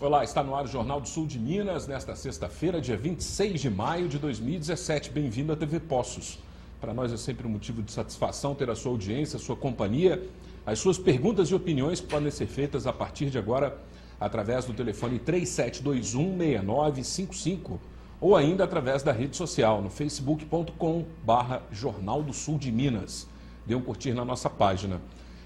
Olá, está no ar o Jornal do Sul de Minas, nesta sexta-feira, dia 26 de maio de 2017. Bem-vindo à TV Poços. Para nós é sempre um motivo de satisfação ter a sua audiência, a sua companhia, as suas perguntas e opiniões que podem ser feitas a partir de agora através do telefone 3721-6955 ou ainda através da rede social no facebook.com/Jornal do Sul de Minas. Dê um curtir na nossa página.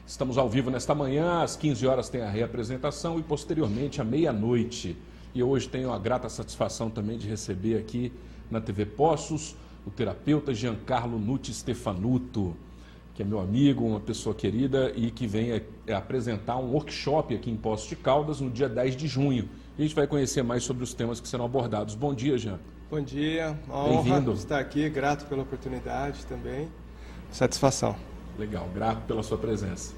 Estamos ao vivo nesta manhã, às 15 horas tem a reapresentação e posteriormente à meia-noite. E hoje tenho a grata satisfação também de receber aqui na TV Poços o terapeuta Giancarlo Nutti Stefanuto, que é meu amigo, uma pessoa querida e que vem apresentar um workshop aqui em Poços de Caldas no dia 10 de junho. A gente vai conhecer mais sobre os temas que serão abordados. Bom dia, Jean. Bom dia, uma honra estar aqui, grato pela oportunidade também, satisfação. Legal, grato pela sua presença.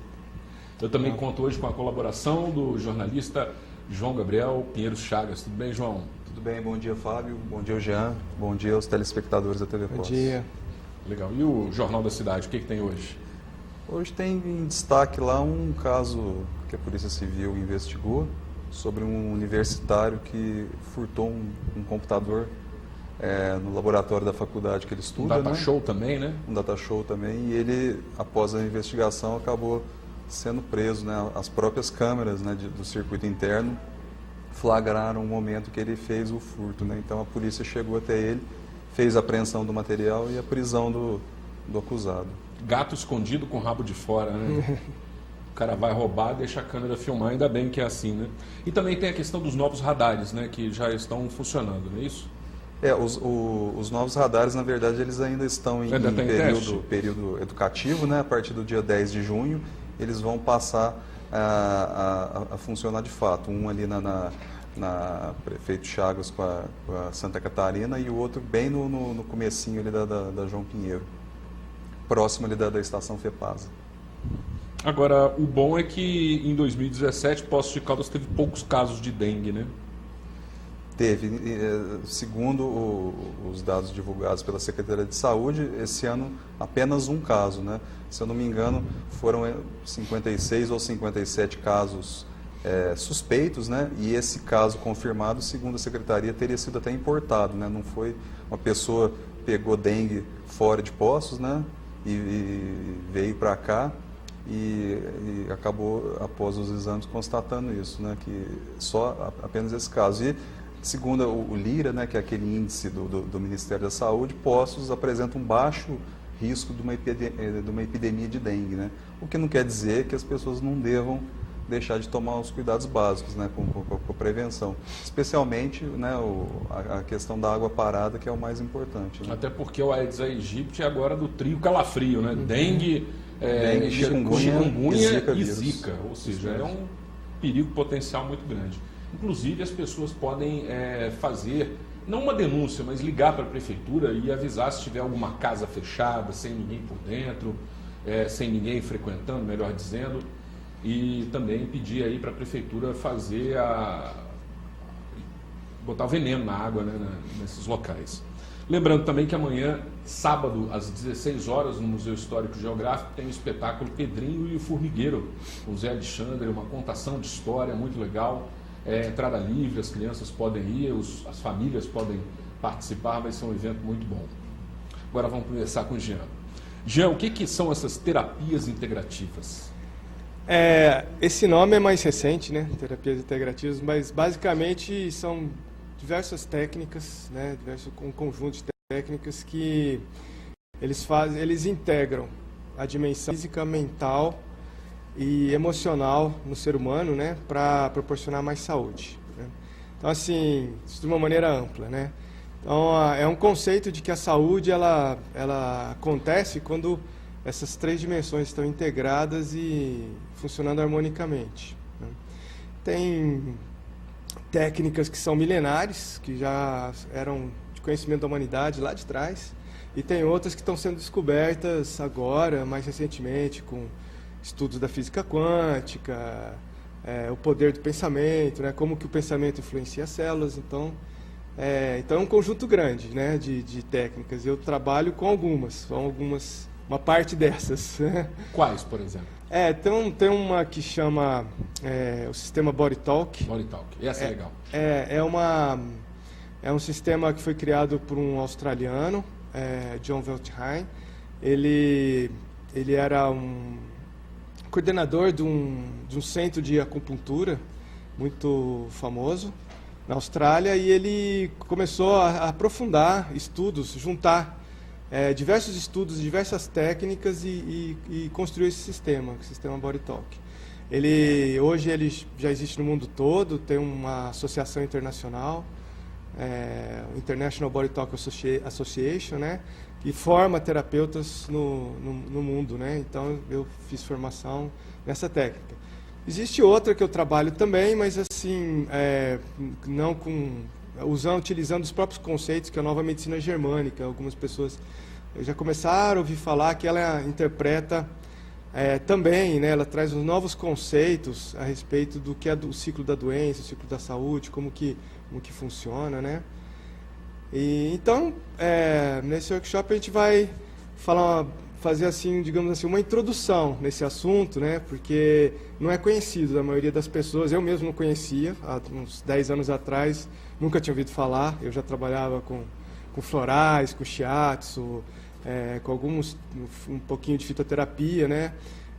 Eu também conto hoje com a colaboração do jornalista João Gabriel Pinheiro Chagas. Tudo bem, João? Tudo bem, bom dia, Fábio. Bom dia, Jean. Bom dia aos telespectadores da TV Poços. Bom dia. Legal. E o Jornal da Cidade, o que tem hoje? Hoje tem em destaque lá um caso que a Polícia Civil investigou sobre um universitário que furtou um computador no laboratório da faculdade que ele estuda. Um data show também, né? Um data show também. E ele, após a investigação, acabou sendo preso, né? As próprias câmeras, né, do circuito interno flagraram o momento que ele fez o furto, né? Então a polícia chegou até ele, fez a apreensão do material e a prisão do acusado. Gato escondido com o rabo de fora, né? O cara vai roubar, deixa a câmera filmar, ainda bem que é assim, né? E também tem a questão dos novos radares, né, que já estão funcionando, não é isso? Os novos radares, na verdade, eles ainda estão em período educativo, né? A partir do dia 10 de junho, eles vão passar a funcionar de fato. Um ali na Prefeito Chagas com a Santa Catarina e o outro bem no comecinho ali da João Pinheiro, próximo ali da estação FEPASA. Agora, o bom é que em 2017, Poços de Caldas teve poucos casos de dengue, né? Teve, segundo os dados divulgados pela Secretaria de Saúde, esse ano apenas um caso, né? Se eu não me engano, foram 56 ou 57 casos suspeitos, né? E esse caso confirmado, segundo a Secretaria, teria sido até importado, né? Não foi uma pessoa pegou dengue fora de Poços, né? E veio para cá e acabou, após os exames, constatando isso, né? Que só apenas esse caso. E segundo o LIRA, né, que é aquele índice do Ministério da Saúde, Poços apresenta um baixo risco de uma epidemia de dengue, né? O que não quer dizer que as pessoas não devam deixar de tomar os cuidados básicos, né, com a prevenção. Especialmente, né, a questão da água parada, que é o mais importante. Né? Até porque o Aedes aegypti é agora do trio calafrio, né? Dengue, chikungunya e Zika. Ou seja, é um perigo potencial muito grande. Inclusive, as pessoas podem fazer, não uma denúncia, mas ligar para a prefeitura e avisar se tiver alguma casa fechada, sem ninguém por dentro, sem ninguém frequentando, melhor dizendo, e também pedir aí para a prefeitura fazer botar o veneno na água, né, nesses locais. Lembrando também que amanhã, sábado, às 16 horas, no Museu Histórico e Geográfico, tem o espetáculo Pedrinho e o Formigueiro, com o Zé Alexandre, uma contação de história muito legal. Entrada livre, as crianças podem ir, as famílias podem participar, vai ser um evento muito bom. Agora vamos conversar com o Jean. Jean, o que são essas terapias integrativas? Esse nome é mais recente, né? Terapias integrativas, mas basicamente são diversas técnicas, né? Um conjunto de técnicas que eles integram a dimensão física, mental e emocional no ser humano, né, para proporcionar mais saúde, né? Então, assim, isso de uma maneira ampla, né? Então, é um conceito de que a saúde ela acontece quando essas três dimensões estão integradas e funcionando harmonicamente, né? Tem técnicas que são milenares, que já eram de conhecimento da humanidade lá de trás, e tem outras que estão sendo descobertas agora, mais recentemente, com estudos da física quântica, o poder do pensamento, né, como que o pensamento influencia as células. Então é um conjunto grande, né, de técnicas. Eu trabalho com algumas, são algumas uma parte dessas. Quais, por exemplo? Tem uma que chama o sistema Body Talk. Body Talk. Essa é legal. É um sistema que foi criado por um australiano, John Veltheim. Ele era um coordenador de um centro de acupuntura muito famoso na Austrália, e ele começou a aprofundar estudos, juntar diversos estudos, diversas técnicas e construiu esse sistema, o sistema Body Talk. Hoje ele já existe no mundo todo, tem uma associação internacional, International Body Talk Association, né, que forma terapeutas no mundo, né? Então eu fiz formação nessa técnica. Existe outra que eu trabalho também, mas assim, não utilizando os próprios conceitos, que é a nova medicina germânica. Algumas pessoas já começaram a ouvir falar que ela interpreta também, né? Ela traz os novos conceitos a respeito do que é o ciclo da doença, o ciclo da saúde, como que funciona, né? Então, nesse workshop a gente vai fazer assim, digamos assim, uma introdução nesse assunto, né? Porque não é conhecido da maioria das pessoas. Eu mesmo não conhecia, há uns 10 anos atrás, nunca tinha ouvido falar. Eu já trabalhava com florais, com shiatsu, com um pouquinho de fitoterapia, né?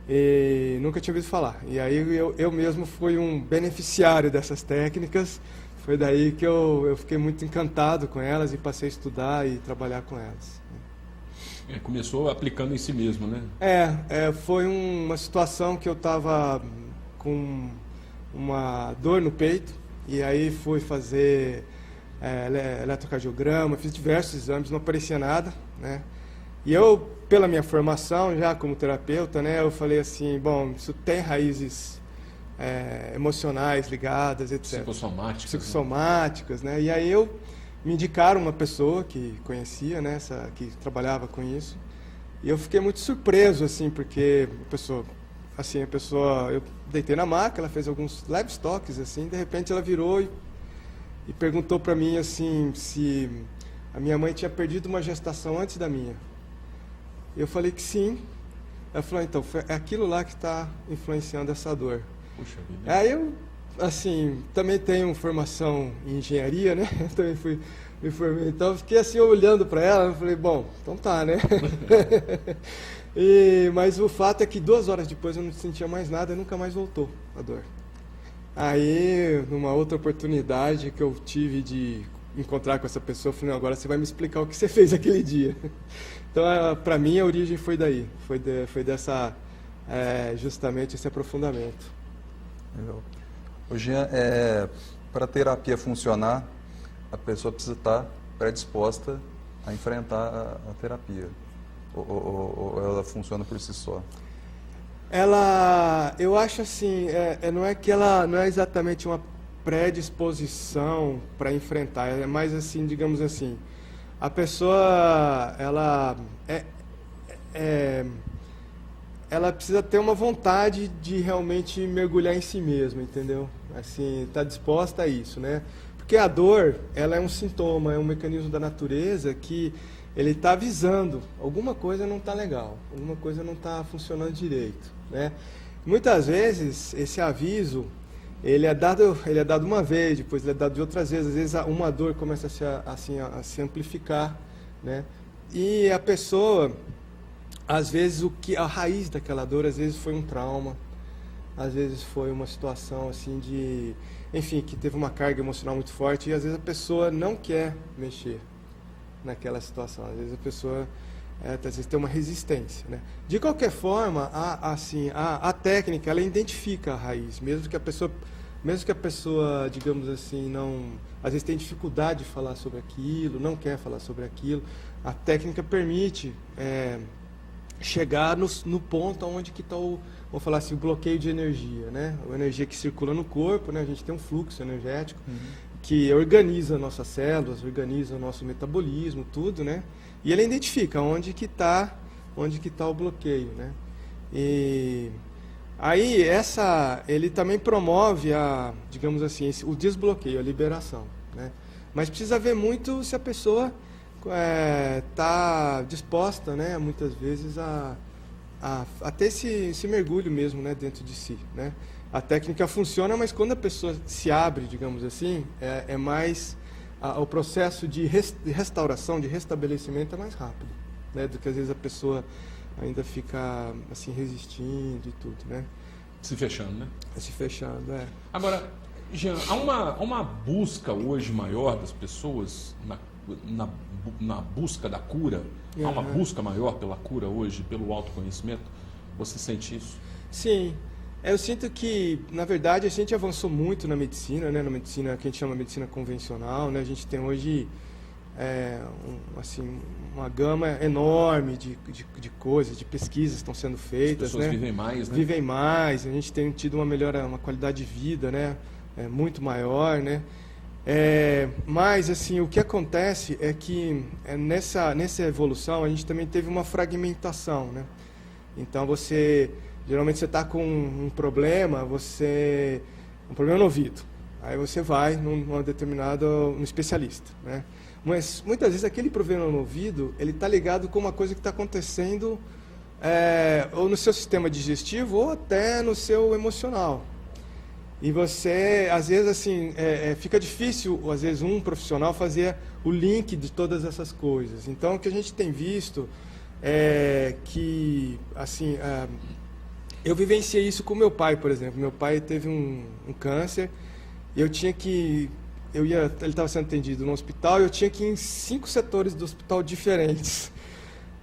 E nunca tinha ouvido falar. E aí eu mesmo fui um beneficiário dessas técnicas. Foi daí que eu fiquei muito encantado com elas e passei a estudar e trabalhar com elas. Começou aplicando em si mesmo, né? Foi uma situação que eu estava com uma dor no peito, e aí fui fazer eletrocardiograma, fiz diversos exames, não aparecia nada, né? E eu, pela minha formação já como terapeuta, né, eu falei assim, bom, isso tem raízes emocionais ligadas, etc. Psicossomáticas, né? E aí me indicaram uma pessoa que conhecia, né, que trabalhava com isso. E eu fiquei muito surpreso, assim, porque a pessoa, eu deitei na maca, ela fez alguns leves toques, assim, de repente ela virou e perguntou para mim, assim, se a minha mãe tinha perdido uma gestação antes da minha. Eu falei que sim. Ela falou, então, é aquilo lá que está influenciando essa dor. Puxa vida. Aí eu, assim, também tenho formação em engenharia, né? Também me formei. Então eu fiquei assim olhando para ela, eu falei, bom, então tá, né? Mas o fato é que 2 horas depois eu não sentia mais nada e nunca mais voltou a dor. Aí, numa outra oportunidade que eu tive de encontrar com essa pessoa, eu falei, não, agora você vai me explicar o que você fez aquele dia. Então, para mim, a origem foi daí, foi dessa, justamente esse aprofundamento. Legal. Hoje, para a terapia funcionar, a pessoa precisa estar predisposta a enfrentar a terapia, ou ela funciona por si só? Eu acho assim, não é que ela não é exatamente uma predisposição para enfrentar, é mais assim, digamos assim, a pessoa, ela precisa ter uma vontade de realmente mergulhar em si mesma, entendeu? Assim, tá disposta a isso, né? Porque a dor, ela é um sintoma, é um mecanismo da natureza que ele está avisando, alguma coisa não está legal, alguma coisa não está funcionando direito, né? Muitas vezes, esse aviso, ele é dado uma vez, depois ele é dado de outras vezes. Às vezes uma dor começa a se amplificar, né? E a pessoa, às vezes, a raiz daquela dor, às vezes foi um trauma, às vezes foi uma situação assim enfim, que teve uma carga emocional muito forte, e às vezes a pessoa não quer mexer naquela situação. Às vezes a pessoa às vezes tem uma resistência, né? De qualquer forma, a técnica, ela identifica a raiz, mesmo que a pessoa, digamos assim, às vezes tem dificuldade de falar sobre aquilo, não quer falar sobre aquilo, a técnica permite chegar no ponto onde que está vamos falar assim, o bloqueio de energia, né? A energia que circula no corpo, né? A gente tem um fluxo energético que organiza nossas células, organiza o nosso metabolismo, tudo, né? E ele identifica onde que está o bloqueio, né? E aí ele também promove digamos assim, o desbloqueio, a liberação, né? Mas precisa ver muito se a pessoa está disposta, né, muitas vezes a ter esse mergulho mesmo, né, dentro de si, né? A técnica funciona, mas quando a pessoa se abre, digamos assim, é mais o processo de restauração, de restabelecimento é mais rápido, né, do que às vezes a pessoa ainda fica assim resistindo e tudo, né? Se fechando, né? Se fechando, é. Agora, Jean, há uma busca hoje maior das pessoas na busca da cura? Há uma busca maior pela cura hoje, pelo autoconhecimento? Você sente isso? Sim. Eu sinto que, na verdade, a gente avançou muito na medicina, né? Na medicina que a gente chama de medicina convencional, né? A gente tem hoje uma gama enorme de coisas, de pesquisas que estão sendo feitas. As pessoas, né? Vivem mais, né? Vivem mais, a gente tem tido uma qualidade de vida, né? Muito maior, né? Mas, assim, o que acontece é que nessa evolução a gente também teve uma fragmentação, né? Então, geralmente você está com um problema no ouvido. Aí você vai num especialista, né? Mas muitas vezes aquele problema no ouvido, ele está ligado com uma coisa que está acontecendo ou no seu sistema digestivo ou até no seu emocional. E você, às vezes, assim, fica difícil, às vezes, um profissional fazer o link de todas essas coisas. Então, o que a gente tem visto é que, assim, eu vivenciei isso com meu pai, por exemplo. Meu pai teve um câncer e ele estava sendo atendido no hospital e eu tinha que ir em 5 setores do hospital diferentes.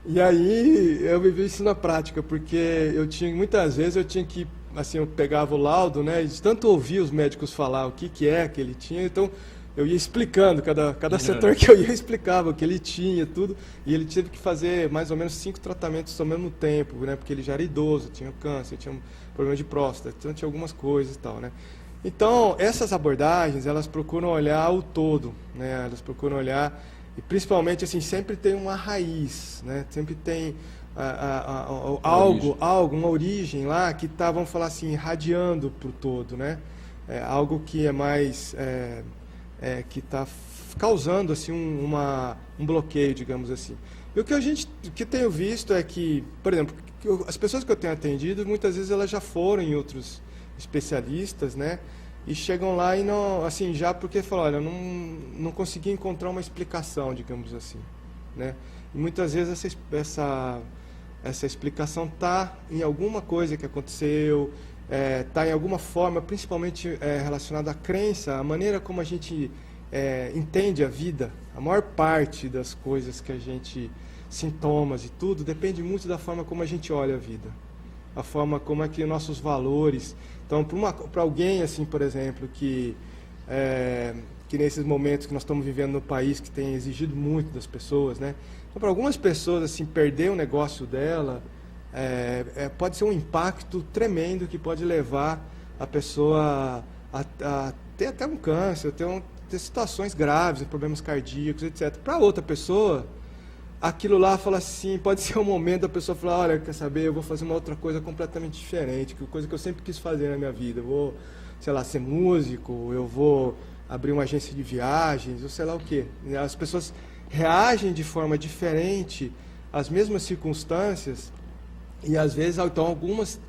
E aí eu vivi isso na prática, porque muitas vezes eu tinha que, assim, eu pegava o laudo, né, e de tanto ouvir os médicos falar o que ele tinha, então eu ia explicando, cada setor que eu ia explicava o que ele tinha, tudo, e ele teve que fazer mais ou menos 5 tratamentos ao mesmo tempo, né, porque ele já era idoso, tinha câncer, tinha um problema de próstata, então tinha algumas coisas e tal, né. Então, essas abordagens, elas procuram olhar o todo, né, elas procuram olhar, e principalmente, assim, sempre tem uma raiz, né, sempre tem uma origem lá que está, vamos falar assim, irradiando para o todo, né, algo que é mais... que está causando assim um bloqueio, digamos assim. E o que tenho visto é que, por exemplo, as pessoas que eu tenho atendido, muitas vezes elas já foram em outros especialistas, né? E chegam lá e não, assim, já porque falam, olha, não consegui encontrar uma explicação, digamos assim, né? E muitas vezes essa explicação está em alguma coisa que aconteceu, está em alguma forma, principalmente relacionada à crença, a maneira como a gente entende a vida. A maior parte das coisas que a gente, sintomas e tudo, depende muito da forma como a gente olha a vida. A forma como é que nossos valores... Então, para alguém, assim, por exemplo, que nesses momentos que nós estamos vivendo no país, que tem exigido muito das pessoas, né? Então, para algumas pessoas, assim, perder o negócio dela... pode ser um impacto tremendo que pode levar a pessoa a ter até um câncer, ter situações graves, problemas cardíacos, etc. Para outra pessoa, aquilo lá fala assim, pode ser um momento da pessoa falar, olha, quer saber, eu vou fazer uma outra coisa completamente diferente, coisa que eu sempre quis fazer na minha vida. Eu vou, sei lá, ser músico, eu vou abrir uma agência de viagens, ou sei lá o quê. As pessoas reagem de forma diferente às mesmas circunstâncias. E às vezes, então, algumas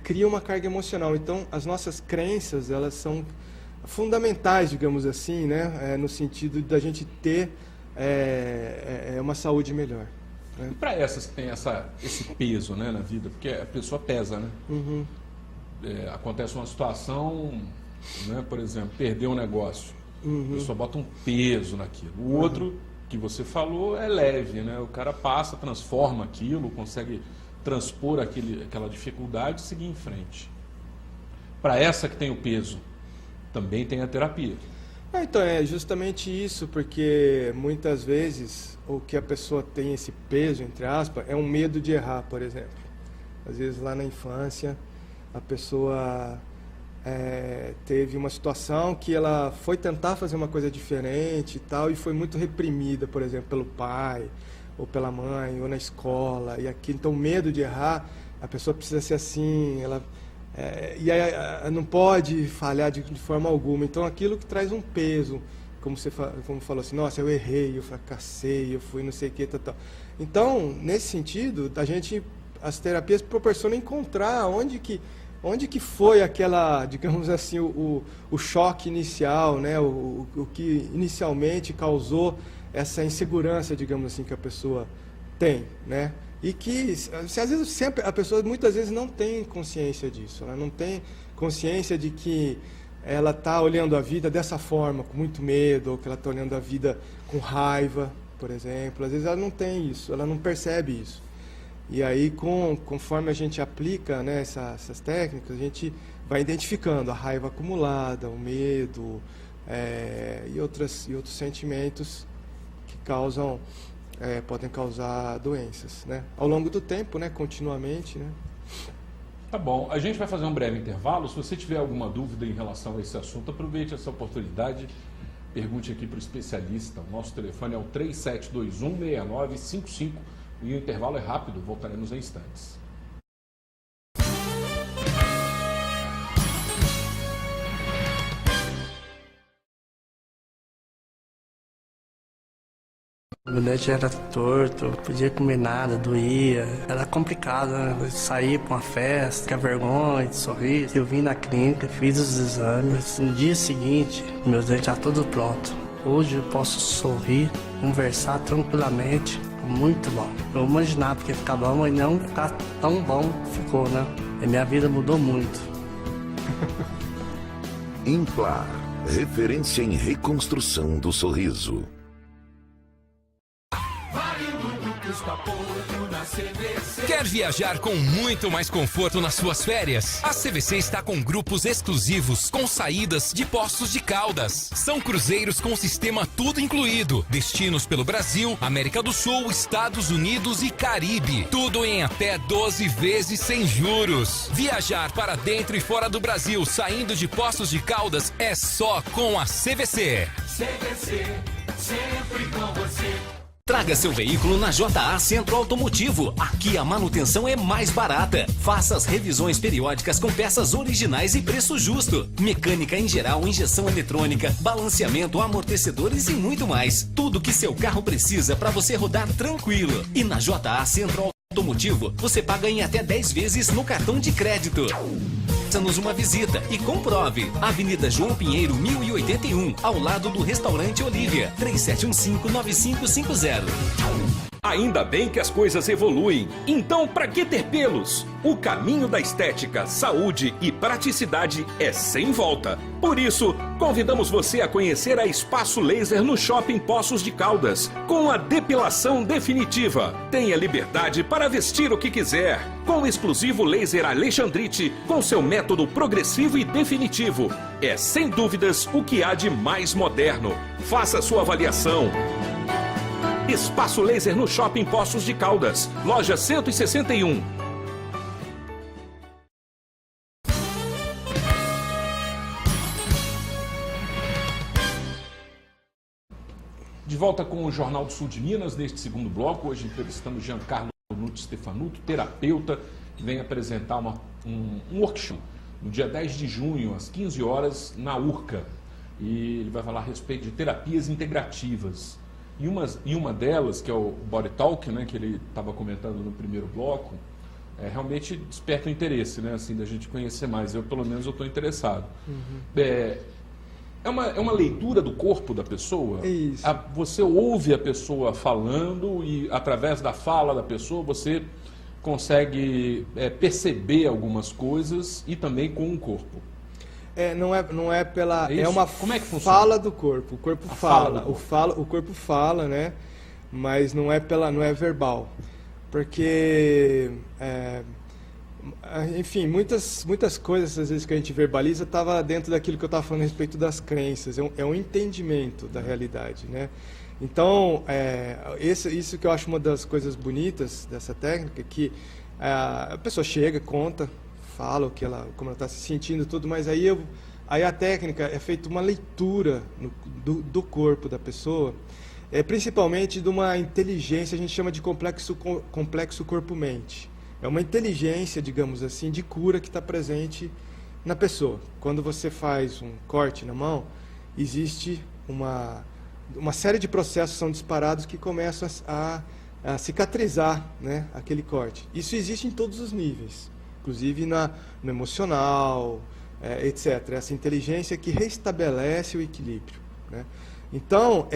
criam uma carga emocional. Então, as nossas crenças, elas são fundamentais, digamos assim, né? No sentido da gente ter uma saúde melhor. Né? E para essas que têm esse peso, né, na vida, porque a pessoa pesa, né? Uhum. Acontece uma situação, né, por exemplo, perdeu um negócio, a pessoa bota um peso naquilo. O outro, que você falou, é leve, né? O cara passa, transforma aquilo, consegue transpor aquela dificuldade e seguir em frente. Para essa que tem o peso, também tem a terapia. Então, é justamente isso, porque muitas vezes o que a pessoa tem esse peso, entre aspas, é um medo de errar, por exemplo. Às vezes lá na infância, a pessoa teve uma situação que ela foi tentar fazer uma coisa diferente e tal, e foi muito reprimida, por exemplo, pelo pai, ou pela mãe, ou na escola, e aqui, então o medo de errar, a pessoa precisa ser assim, e aí não pode falhar de forma alguma, então aquilo que traz um peso, como falou assim, nossa, eu errei, eu fracassei, eu fui não sei o que, tal. Então, nesse sentido, as terapias proporcionam encontrar onde que foi aquela, digamos assim, o choque inicial, né? O que inicialmente causou essa insegurança, digamos assim, que a pessoa tem, né? E que, às vezes, a pessoa muitas vezes não tem consciência disso, ela não tem consciência de que ela está olhando a vida dessa forma, com muito medo, ou que ela está olhando a vida com raiva, por exemplo. Às vezes ela não tem isso, ela não percebe isso. E aí, conforme a gente aplica, né, essas técnicas, a gente vai identificando a raiva acumulada, o medo e outros sentimentos que podem causar doenças, né? Ao longo do tempo, né, continuamente, né? Tá bom, a gente vai fazer um breve intervalo. Se você tiver alguma dúvida em relação a esse assunto, aproveite essa oportunidade, pergunte aqui para o especialista. O nosso telefone é o 3721-6955 e o intervalo é rápido, voltaremos em instantes. Meu dente era torto, não podia comer nada, doía. Era complicado, né? Sair para uma festa, ficar vergonha de sorrir. Eu vim na clínica, fiz os exames. No dia seguinte, meu dente já tudo pronto. Hoje eu posso sorrir, conversar tranquilamente. Muito bom. Eu imaginava que ia ficar bom, mas não ficar tão bom ficou, né? E minha vida mudou muito. Implar, referência em reconstrução do sorriso. Quer viajar com muito mais conforto nas suas férias? A CVC está com grupos exclusivos com saídas de Poços de Caldas. São cruzeiros com sistema tudo incluído. Destinos pelo Brasil, América do Sul, Estados Unidos e Caribe. Tudo em até 12 vezes sem juros. Viajar para dentro e fora do Brasil saindo de Poços de Caldas é só com a CVC. CVC, sempre com você. Traga seu veículo na JA Centro Automotivo. Aqui a manutenção é mais barata. Faça as revisões periódicas com peças originais e preço justo. Mecânica em geral, injeção eletrônica, balanceamento, amortecedores e muito mais. Tudo que seu carro precisa para você rodar tranquilo. E na JA Centro Automotivo, você paga em até 10 vezes no cartão de crédito. Faça-nos uma visita e comprove. Avenida João Pinheiro, 1081, ao lado do restaurante Olívia, 3715-9550. Ainda bem que as coisas evoluem. Então, para que ter pelos? O caminho da estética, saúde e praticidade é sem volta. Por isso, convidamos você a conhecer a Espaço Laser no Shopping Poços de Caldas, com a depilação definitiva. Tenha liberdade para vestir o que quiser, com o exclusivo laser Alexandrite, com seu método progressivo e definitivo. É, sem dúvidas, o que há de mais moderno. Faça sua avaliação. Espaço Laser no Shopping Poços de Caldas, loja 161. De volta com o Jornal do Sul de Minas, neste segundo bloco, hoje entrevistando Giancarlo Nutti Stefanuto, terapeuta, que vem apresentar um workshop no dia 10 de junho, às 15 horas, na URCA. E ele vai falar a respeito de terapias integrativas. E uma delas, que é o Body Talk, né, que ele estava comentando no primeiro bloco, realmente desperta o interesse, né, assim, da gente conhecer mais. Eu, pelo menos, estou interessado. Uhum. É uma leitura do corpo da pessoa? Isso. Você ouve a pessoa falando e, através da fala da pessoa, você consegue perceber algumas coisas e também com o corpo. Não é pela... É uma Como é que funciona? Fala do corpo. O corpo fala. O corpo fala, né? Mas não é verbal. Porque... enfim, muitas coisas, às vezes, que a gente verbaliza estava dentro daquilo que eu estava falando a respeito das crenças. É um entendimento da realidade, né? Então, isso que eu acho uma das coisas bonitas dessa técnica, que a pessoa chega, conta, fala como ela está se sentindo, tudo, mas aí a técnica é feita uma leitura do corpo da pessoa, principalmente de uma inteligência, a gente chama de complexo corpo-mente. É uma inteligência, digamos assim, de cura que está presente na pessoa. Quando você faz um corte na mão, existe uma série de processos são disparados que começam a cicatrizar, né, aquele corte. Isso existe em todos os níveis, inclusive no emocional, etc. Essa inteligência que restabelece o equilíbrio, né? Então,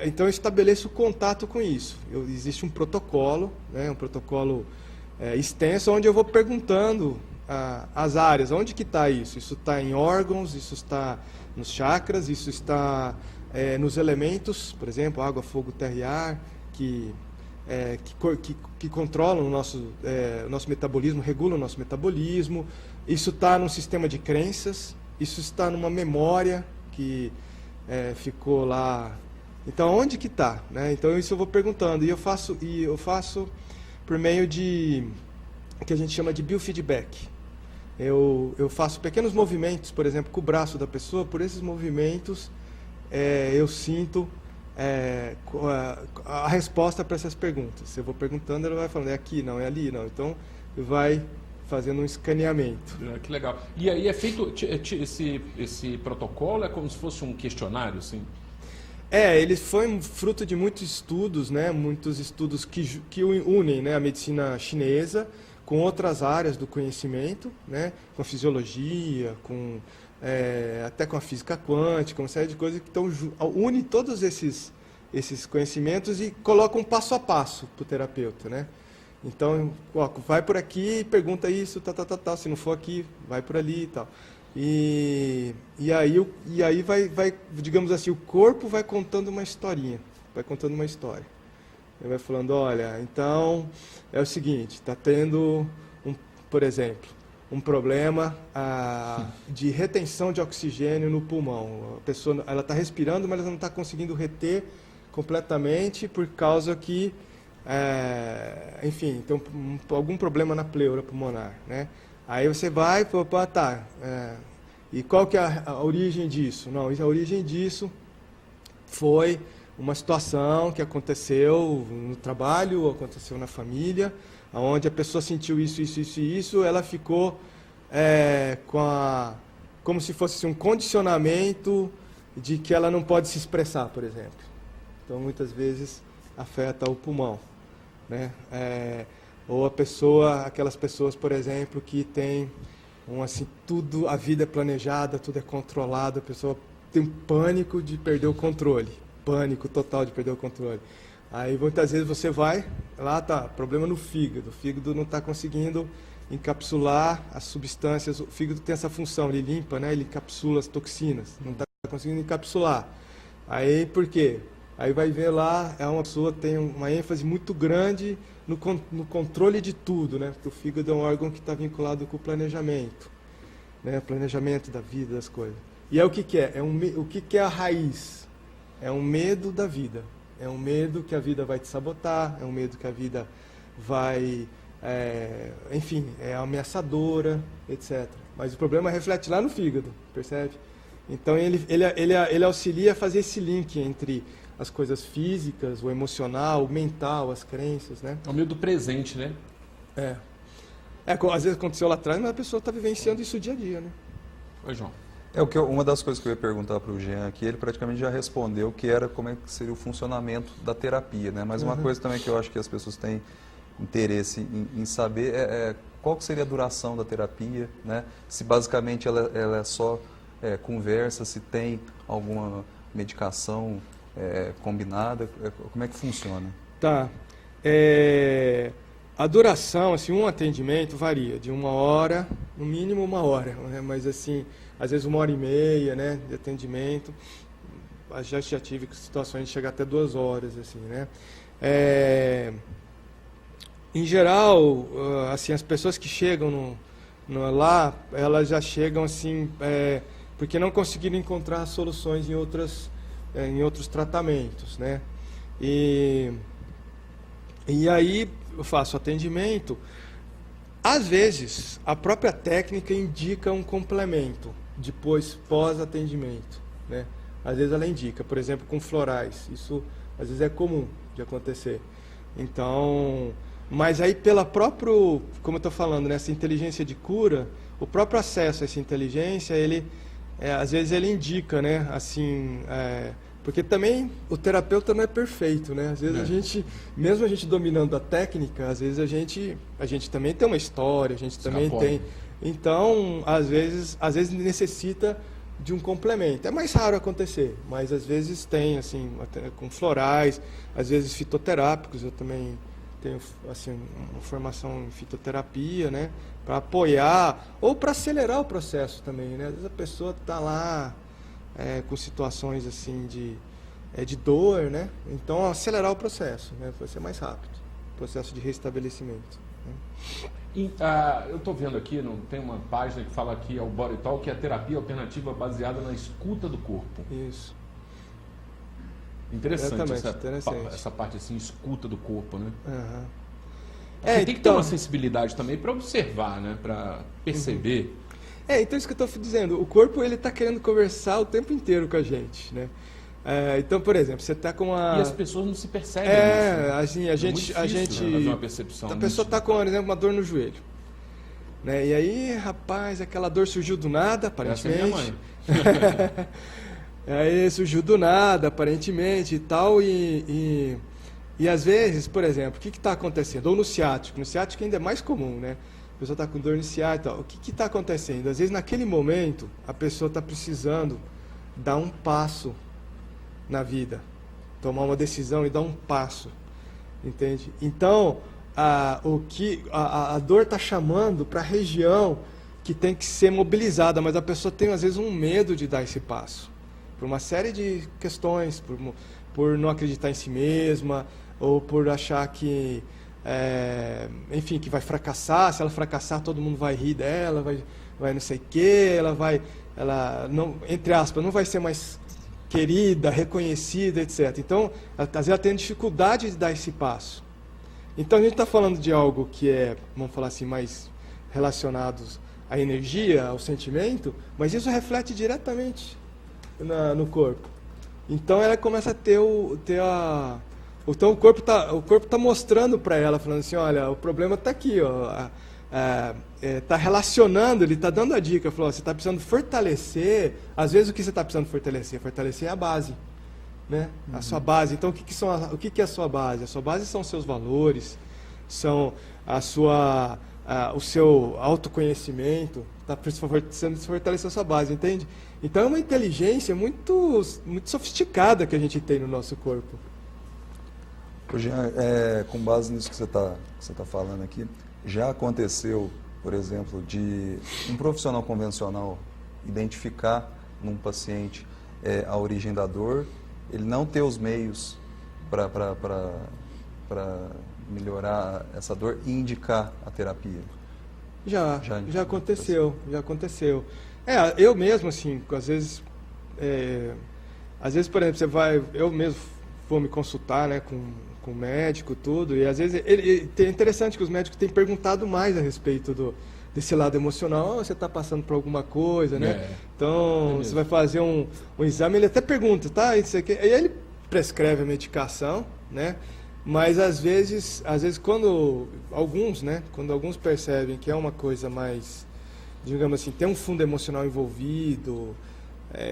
então eu estabeleço contato com isso. Existe um protocolo, né, um protocolo extenso, onde eu vou perguntando as áreas, onde que está isso? Isso está em órgãos, isso está nos chakras, isso está nos elementos, por exemplo, água, fogo, terra e ar, que controlam o nosso metabolismo, regulam o nosso metabolismo. Isso está num sistema de crenças, isso está numa memória que ficou lá. Então, onde que está, né? Então, isso eu vou perguntando. E eu faço por meio de que a gente chama de biofeedback. Eu faço pequenos movimentos, por exemplo, com o braço da pessoa. Por esses movimentos, eu sinto a resposta para essas perguntas. Eu vou perguntando, ela vai falando, é aqui, não, é ali, não. Então, vai fazendo um escaneamento. Que legal. E aí é feito esse protocolo, é como se fosse um questionário, assim? Ele foi fruto de muitos estudos, né? Muitos estudos que unem, né, a medicina chinesa com outras áreas do conhecimento, né? Com a fisiologia, até com a física quântica, uma série de coisas que une todos esses conhecimentos e colocam um passo a passo para o terapeuta, né? Então, vai por aqui, pergunta isso, tal. Se não for aqui, vai por ali e tal. E aí vai, digamos assim, o corpo vai contando uma historinha, vai contando uma história. Ele vai falando, olha, então é o seguinte, está tendo, por exemplo, um problema de retenção de oxigênio no pulmão. A pessoa está respirando, mas ela não está conseguindo reter completamente por causa que enfim, tem algum problema na pleura pulmonar, né? Aí você vai, e qual que é a origem disso? Não, a origem disso foi uma situação que aconteceu no trabalho, aconteceu na família, onde a pessoa sentiu isso, ela ficou como se fosse um condicionamento de que ela não pode se expressar, por exemplo. Então, muitas vezes, afeta o pulmão, né? Ou aquelas pessoas, por exemplo, que têm tudo, a vida é planejada, tudo é controlado, a pessoa tem pânico de perder o controle, pânico total de perder o controle. Aí muitas vezes você vai, lá tá, problema no fígado, o fígado não está conseguindo encapsular as substâncias, o fígado tem essa função, ele limpa, né? Ele encapsula as toxinas, não está conseguindo encapsular. Aí por quê? Aí vai ver lá, uma pessoa tem uma ênfase muito grande no controle de tudo, né? Porque o fígado é um órgão que está vinculado com o planejamento, né? Planejamento da vida, das coisas. E o que é? O que é a raiz? É um medo da vida. É um medo que a vida vai te sabotar, é um medo que a vida vai, enfim, é ameaçadora, etc. Mas o problema reflete lá no fígado, percebe? Então ele auxilia a fazer esse link entre as coisas físicas, o emocional, o mental, as crenças, né? É o meio do presente, né? Às vezes aconteceu lá atrás, mas a pessoa está vivenciando isso dia a dia, né? Oi, João. Uma das coisas que eu ia perguntar para o Jean aqui, ele praticamente já respondeu, que era como é que seria o funcionamento da terapia, né? Mas uma coisa também que eu acho que as pessoas têm interesse em saber qual que seria a duração da terapia, né? Se basicamente ela é só conversa, se tem alguma medicação combinada, como é que funciona? Tá. A duração, assim, um atendimento varia de 1 hora, no mínimo 1 hora, né? Mas assim, às vezes 1h30, né, de atendimento. Já tive situações de chegar até 2 horas, assim, né? Em geral, assim, as pessoas que chegam lá, elas já chegam assim, porque não conseguiram encontrar soluções em outros tratamentos, né? E aí eu faço atendimento. Às vezes, a própria técnica indica um complemento, depois pós-atendimento, né? Às vezes ela indica, por exemplo, com florais. Isso, às vezes, é comum de acontecer. Então, mas aí como eu estou falando, né, essa inteligência de cura, o próprio acesso a essa inteligência, ele às vezes ele indica, né? Assim, porque também o terapeuta não é perfeito, né? Às vezes a gente, mesmo a gente dominando a técnica, às vezes a gente também tem uma história, a gente também tem. Então, às vezes necessita de um complemento. É mais raro acontecer, mas às vezes tem, assim, com florais, às vezes fitoterápicos. Eu também tenho, assim, uma formação em fitoterapia, né? Para apoiar ou para acelerar o processo também, né? Às vezes a pessoa está lá com situações assim de dor, né? Então acelerar o processo, né? Vai ser mais rápido, processo de restabelecimento. Né? Eu estou vendo aqui, tem uma página que fala aqui, o Body Talk, que é a terapia alternativa baseada na escuta do corpo. Isso. Interessante essa parte assim, escuta do corpo, né? Uhum. Tem que ter uma sensibilidade também para observar, né? Para perceber. Então isso que eu estou dizendo, o corpo ele está querendo conversar o tempo inteiro com a gente, né? Então, por exemplo, você está com uma... E as pessoas não se percebem isso, né? Assim, a gente fazer uma percepção. A pessoa está com, por exemplo, uma dor no joelho, né? E aí, rapaz, aquela dor surgiu do nada, aparentemente. Essa é minha mãe. Aí surgiu do nada, aparentemente, e tal, e às vezes, por exemplo, o que está acontecendo? Ou no ciático ainda é mais comum, né? A pessoa está com dor no ciático e tal. O que está acontecendo? Às vezes, naquele momento, a pessoa está precisando dar um passo na vida, tomar uma decisão e dar um passo, entende? Então, a dor está chamando para a região que tem que ser mobilizada, mas a pessoa tem, às vezes, um medo de dar esse passo, por uma série de questões, por não acreditar em si mesma, ou por achar que, enfim, que vai fracassar. Se ela fracassar, todo mundo vai rir dela, vai não sei o quê, ela não, entre aspas, não vai ser mais querida, reconhecida, etc. Então, às vezes ela tem dificuldade de dar esse passo. Então, a gente está falando de algo que vamos falar assim, mais relacionados à energia, ao sentimento, mas isso reflete diretamente no corpo. Então, ela começa a então, o corpo tá mostrando para ela, falando assim, olha, o problema está aqui, ó. Está relacionando, ele está dando a dica, falou, você está precisando fortalecer. Às vezes o que você está precisando fortalecer? Fortalecer é a base, né? A sua base. Então o que é a sua base? A sua base são os seus valores, são o seu autoconhecimento. Está precisando fortalecer a sua base, entende? Então é uma inteligência muito, muito sofisticada que a gente tem no nosso corpo. Jean, com base nisso que você está falando aqui, já aconteceu, por exemplo, de um profissional convencional identificar num paciente a origem da dor, ele não ter os meios para melhorar essa dor e indicar a terapia? Já aconteceu. Eu mesmo, assim, às vezes, por exemplo, eu mesmo vou me consultar, né, com o médico, tudo, e às vezes é interessante que os médicos têm perguntado mais a respeito desse lado emocional. Você está passando por alguma coisa, né? Então, você vai fazer um exame, ele até pergunta, tá? Isso aqui. E aí ele prescreve a medicação, né? Mas às vezes quando alguns percebem que é uma coisa mais, digamos assim, tem um fundo emocional envolvido,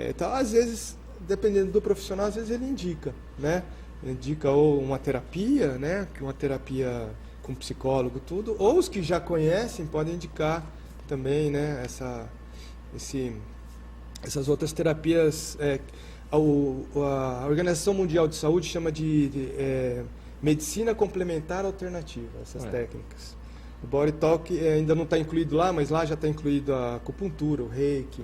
então, às vezes, dependendo do profissional, às vezes ele indica, né? Indica ou uma terapia, né? Uma terapia com psicólogo, tudo, ou os que já conhecem podem indicar também, né? Essas outras terapias. A Organização Mundial de Saúde chama de medicina complementar alternativa, essas técnicas. O Body Talk ainda não está incluído lá, mas lá já está incluído a acupuntura, o reiki,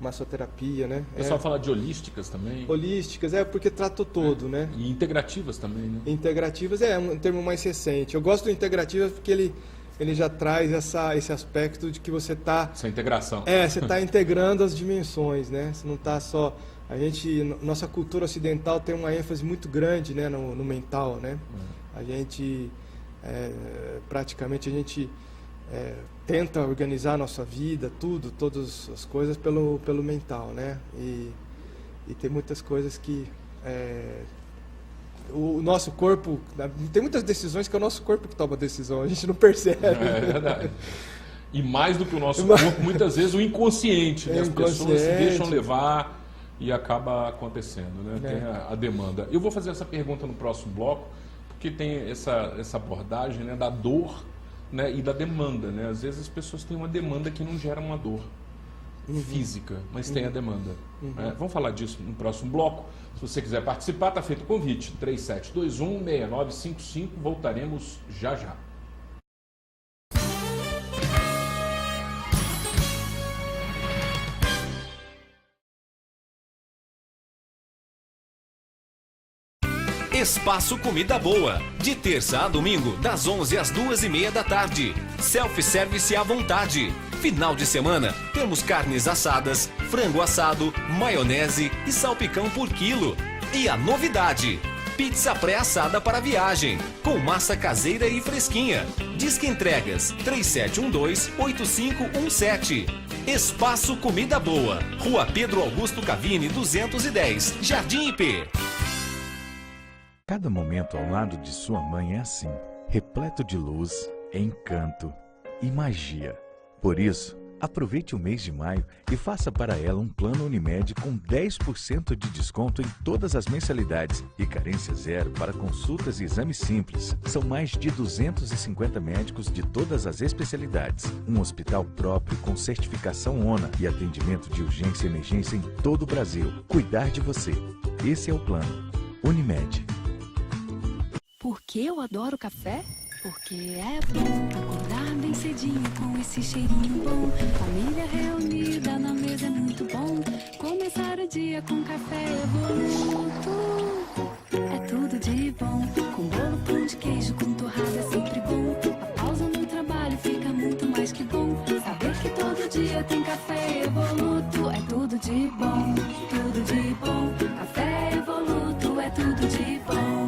massoterapia, né? O pessoal fala de holísticas também. Holísticas, porque trata o todo, né? E integrativas também, né? Integrativas é um termo mais recente. Eu gosto do integrativas porque ele já traz esse aspecto de que você está... Essa integração. Você está integrando as dimensões, né? Você não está só... Nossa cultura ocidental tem uma ênfase muito grande, né, no mental, né? A gente, praticamente, tenta organizar a nossa vida, todas as coisas pelo mental, né? E tem muitas coisas que o nosso corpo, tem muitas decisões que é o nosso corpo que toma a decisão, a gente não percebe. É verdade. E mais do que o nosso corpo, muitas vezes o inconsciente, né? As pessoas se deixam levar e acaba acontecendo, né? Tem a demanda. Eu vou fazer essa pergunta no próximo bloco, porque tem essa abordagem, né, da dor, né, e da demanda, né? Às vezes as pessoas têm uma demanda que não gera uma dor física, mas tem a demanda. Né? Vamos falar disso no próximo bloco. Se você quiser participar, está feito o convite. 3721-6955, voltaremos já já. Espaço Comida Boa, de terça a domingo, das 11 às 2h30 da tarde. Self-service à vontade. Final de semana, temos carnes assadas, frango assado, maionese e salpicão por quilo. E a novidade, pizza pré-assada para viagem, com massa caseira e fresquinha. Disque entregas 3712-8517. Espaço Comida Boa, Rua Pedro Augusto Cavini, 210, Jardim IP. Cada momento ao lado de sua mãe é assim, repleto de luz, encanto e magia. Por isso, aproveite o mês de maio e faça para ela um plano Unimed com 10% de desconto em todas as mensalidades e carência zero para consultas e exames simples. São mais de 250 médicos de todas as especialidades, um hospital próprio com certificação ONA e atendimento de urgência e emergência em todo o Brasil. Cuidar de você. Esse é o plano. Unimed. Por que eu adoro café? Porque é bom acordar bem cedinho com esse cheirinho bom. Família reunida na mesa é muito bom. Começar o dia com café Evoluto. É tudo de bom. Com bolo, pão de queijo, com torrada é sempre bom. A pausa no trabalho fica muito mais que bom. Saber que todo dia tem café Evoluto. É tudo de bom, tudo de bom. Café Evoluto é tudo de bom.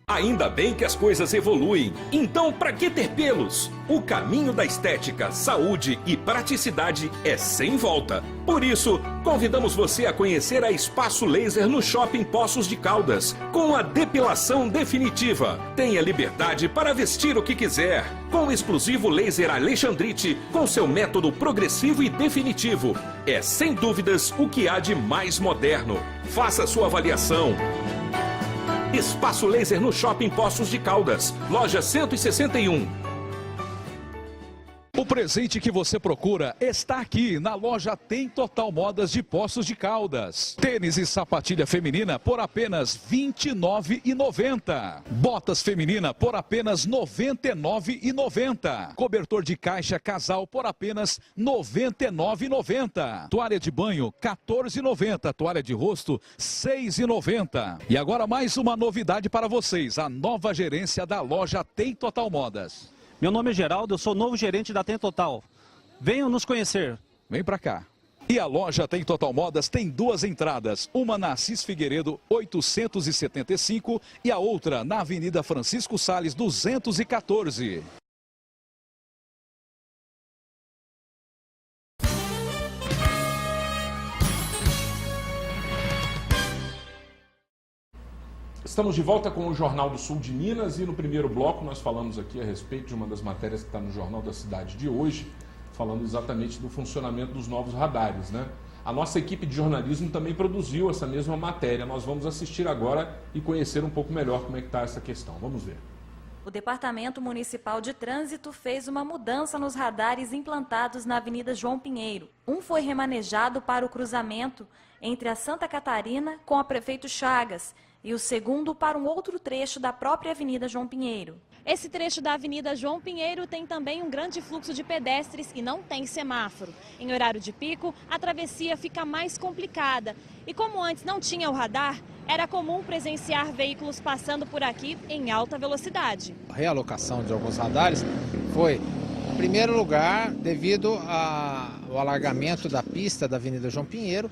Ainda bem que as coisas evoluem. Então, para que ter pelos? O caminho da estética, saúde e praticidade é sem volta. Por isso, convidamos você a conhecer a Espaço Laser no Shopping Poços de Caldas, com a depilação definitiva. Tenha liberdade para vestir o que quiser, com o exclusivo laser Alexandrite, com seu método progressivo e definitivo. É, sem dúvidas, o que há de mais moderno. Faça sua avaliação. Espaço Laser no Shopping Poços de Caldas, loja 161. O presente que você procura está aqui na loja Tem Total Modas de Poços de Caldas. Tênis e sapatilha feminina por apenas R$ 29,90. Botas feminina por apenas R$ 99,90. Cobertor de caixa casal por apenas R$ 99,90. Toalha de banho R$ 14,90. Toalha de rosto R$ 6,90. E agora mais uma novidade para vocês, a nova gerência da loja Tem Total Modas. Meu nome é Geraldo, eu sou novo gerente da Tem Total. Venham nos conhecer. Vem pra cá. E a loja Tem Total Modas tem duas entradas, uma na Assis Figueiredo 875 e a outra na Avenida Francisco Sales 214. Estamos de volta com o Jornal do Sul de Minas e no primeiro bloco nós falamos aqui a respeito de uma das matérias que está no Jornal da Cidade de hoje, falando exatamente do funcionamento dos novos radares, né? A nossa equipe de jornalismo também produziu essa mesma matéria. Nós vamos assistir agora e conhecer um pouco melhor como é que está essa questão. Vamos ver. O Departamento Municipal de Trânsito fez uma mudança nos radares implantados na Avenida João Pinheiro. Um foi remanejado para o cruzamento entre a Santa Catarina com a Prefeito Chagas e o segundo para um outro trecho da própria Avenida João Pinheiro. Esse trecho da Avenida João Pinheiro tem também um grande fluxo de pedestres e não tem semáforo. Em horário de pico, a travessia fica mais complicada. E como antes não tinha o radar, era comum presenciar veículos passando por aqui em alta velocidade. A realocação de alguns radares foi, em primeiro lugar, devido ao alargamento da pista da Avenida João Pinheiro,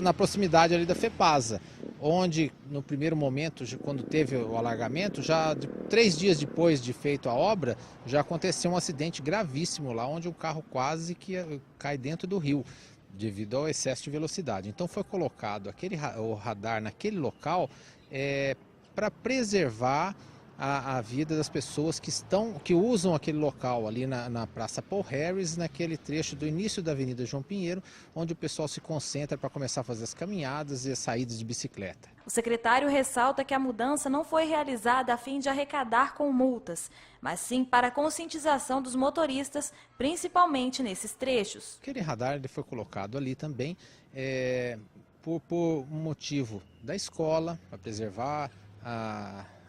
na proximidade ali da FEPASA, onde no primeiro momento, quando teve o alargamento, já 3 dias depois de feito a obra, já aconteceu um acidente gravíssimo lá, onde o carro quase que cai dentro do rio, devido ao excesso de velocidade. Então foi colocado o radar naquele local para preservar a vida das pessoas que usam aquele local ali na Praça Paul Harris, naquele trecho do início da Avenida João Pinheiro, onde o pessoal se concentra para começar a fazer as caminhadas e as saídas de bicicleta. O secretário ressalta que a mudança não foi realizada a fim de arrecadar com multas, mas sim para a conscientização dos motoristas, principalmente nesses trechos. Aquele radar ele foi colocado ali também por um motivo da escola, para preservar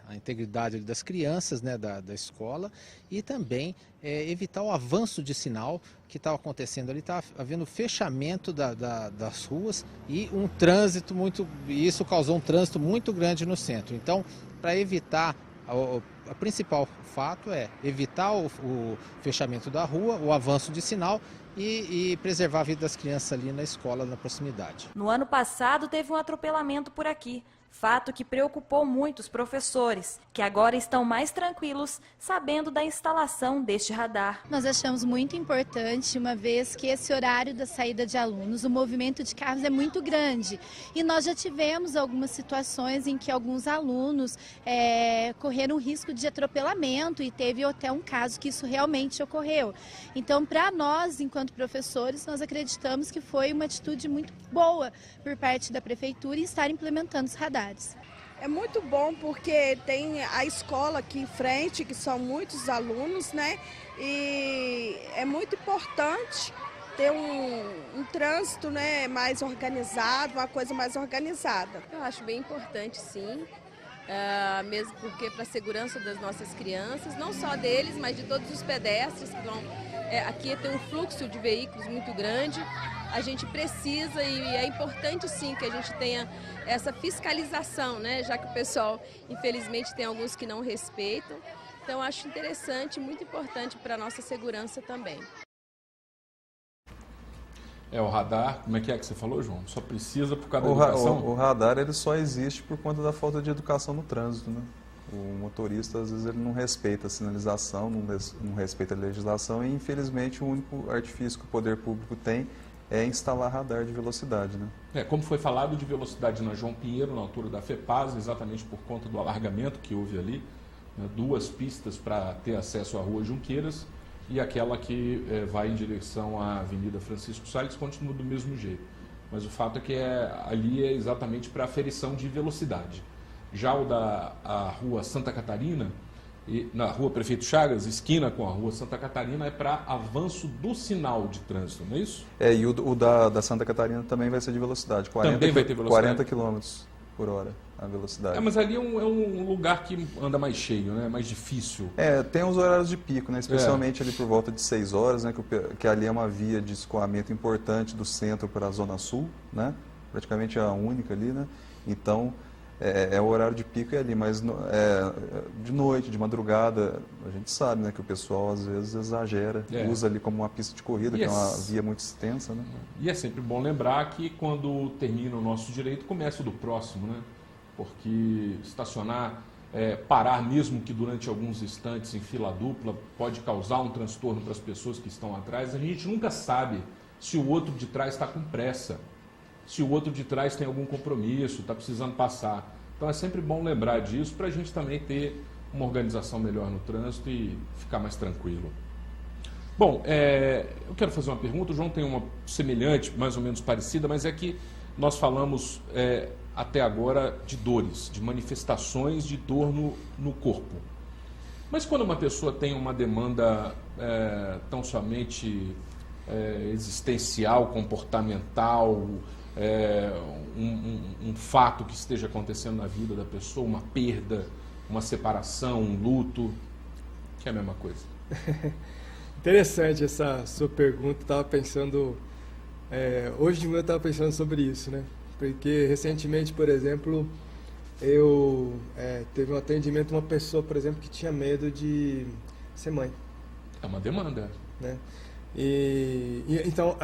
a integridade das crianças, né, da escola, e também evitar o avanço de sinal que estava acontecendo ali. Estava havendo fechamento das ruas e um trânsito e isso causou um trânsito muito grande no centro. Então, para evitar, o principal fato é evitar o fechamento da rua, o avanço de sinal e preservar a vida das crianças ali na escola, na proximidade. No ano passado teve um atropelamento por aqui. Fato que preocupou muito os professores, que agora estão mais tranquilos, sabendo da instalação deste radar. Nós achamos muito importante, uma vez que esse horário da saída de alunos, o movimento de carros é muito grande. E nós já tivemos algumas situações em que alguns alunos correram risco de atropelamento e teve até um caso que isso realmente ocorreu. Então, para nós, enquanto professores, nós acreditamos que foi uma atitude muito boa por parte da prefeitura em estar implementando os radares. É muito bom porque tem a escola aqui em frente, que são muitos alunos, né? E é muito importante ter um trânsito, né, mais organizado, uma coisa mais organizada. Eu acho bem importante, sim. Mesmo porque para a segurança das nossas crianças, não só deles, mas de todos os pedestres que vão. Aqui tem um fluxo de veículos muito grande, a gente precisa e é importante sim que a gente tenha essa fiscalização, né? Já que o pessoal, infelizmente, tem alguns que não respeitam. Então, acho interessante, muito importante para a nossa segurança também. O radar, como é que você falou, João? Só precisa por causa da educação? O radar ele só existe por conta da falta de educação no trânsito, né? O motorista, às vezes, ele não respeita a sinalização, não respeita a legislação e, infelizmente, o único artifício que o poder público tem é instalar radar de velocidade, né? Como foi falado de velocidade na João Pinheiro, na altura da FEPAS, exatamente por conta do alargamento que houve ali, né? 2 pistas para ter acesso à Rua Junqueiras e aquela que vai em direção à Avenida Francisco Salles continua do mesmo jeito. Mas o fato é que ali é exatamente para aferição de velocidade. Já o da Rua Santa Catarina, na Rua Prefeito Chagas, esquina com a Rua Santa Catarina, é para avanço do sinal de trânsito, não é isso? E o da Santa Catarina também vai ser de velocidade, 40, também vai ter velocidade? 40 km por hora a velocidade. Mas ali é um lugar que anda mais cheio, né? Mais difícil. Tem os horários de pico, né? Especialmente ali por volta de 6 horas, né? Que ali é uma via de escoamento importante do centro para a Zona Sul, né? Praticamente a única ali, né? Então, o horário de pico ali, mas de noite, de madrugada, a gente sabe, né, que o pessoal às vezes exagera, usa ali como uma pista de corrida, que é uma via muito extensa, né? E é sempre bom lembrar que quando termina o nosso direito, começa o do próximo, né? Porque estacionar, parar mesmo que durante alguns instantes em fila dupla, pode causar um transtorno para as pessoas que estão atrás. A gente nunca sabe se o outro de trás está com pressa, se o outro de trás tem algum compromisso, está precisando passar. Então é sempre bom lembrar disso para a gente também ter uma organização melhor no trânsito e ficar mais tranquilo. Bom, eu quero fazer uma pergunta, o João tem uma semelhante, mais ou menos parecida, mas é que nós falamos até agora de dores, de manifestações de dor no corpo. Mas quando uma pessoa tem uma demanda tão somente existencial, comportamental, um fato que esteja acontecendo na vida da pessoa, uma perda, uma separação, um luto, que é a mesma coisa. Interessante essa sua pergunta, estava pensando, hoje de manhã eu estava pensando sobre isso, né? Porque recentemente, por exemplo, eu teve um atendimento de uma pessoa, por exemplo, que tinha medo de ser mãe. É uma demanda. Né? Então,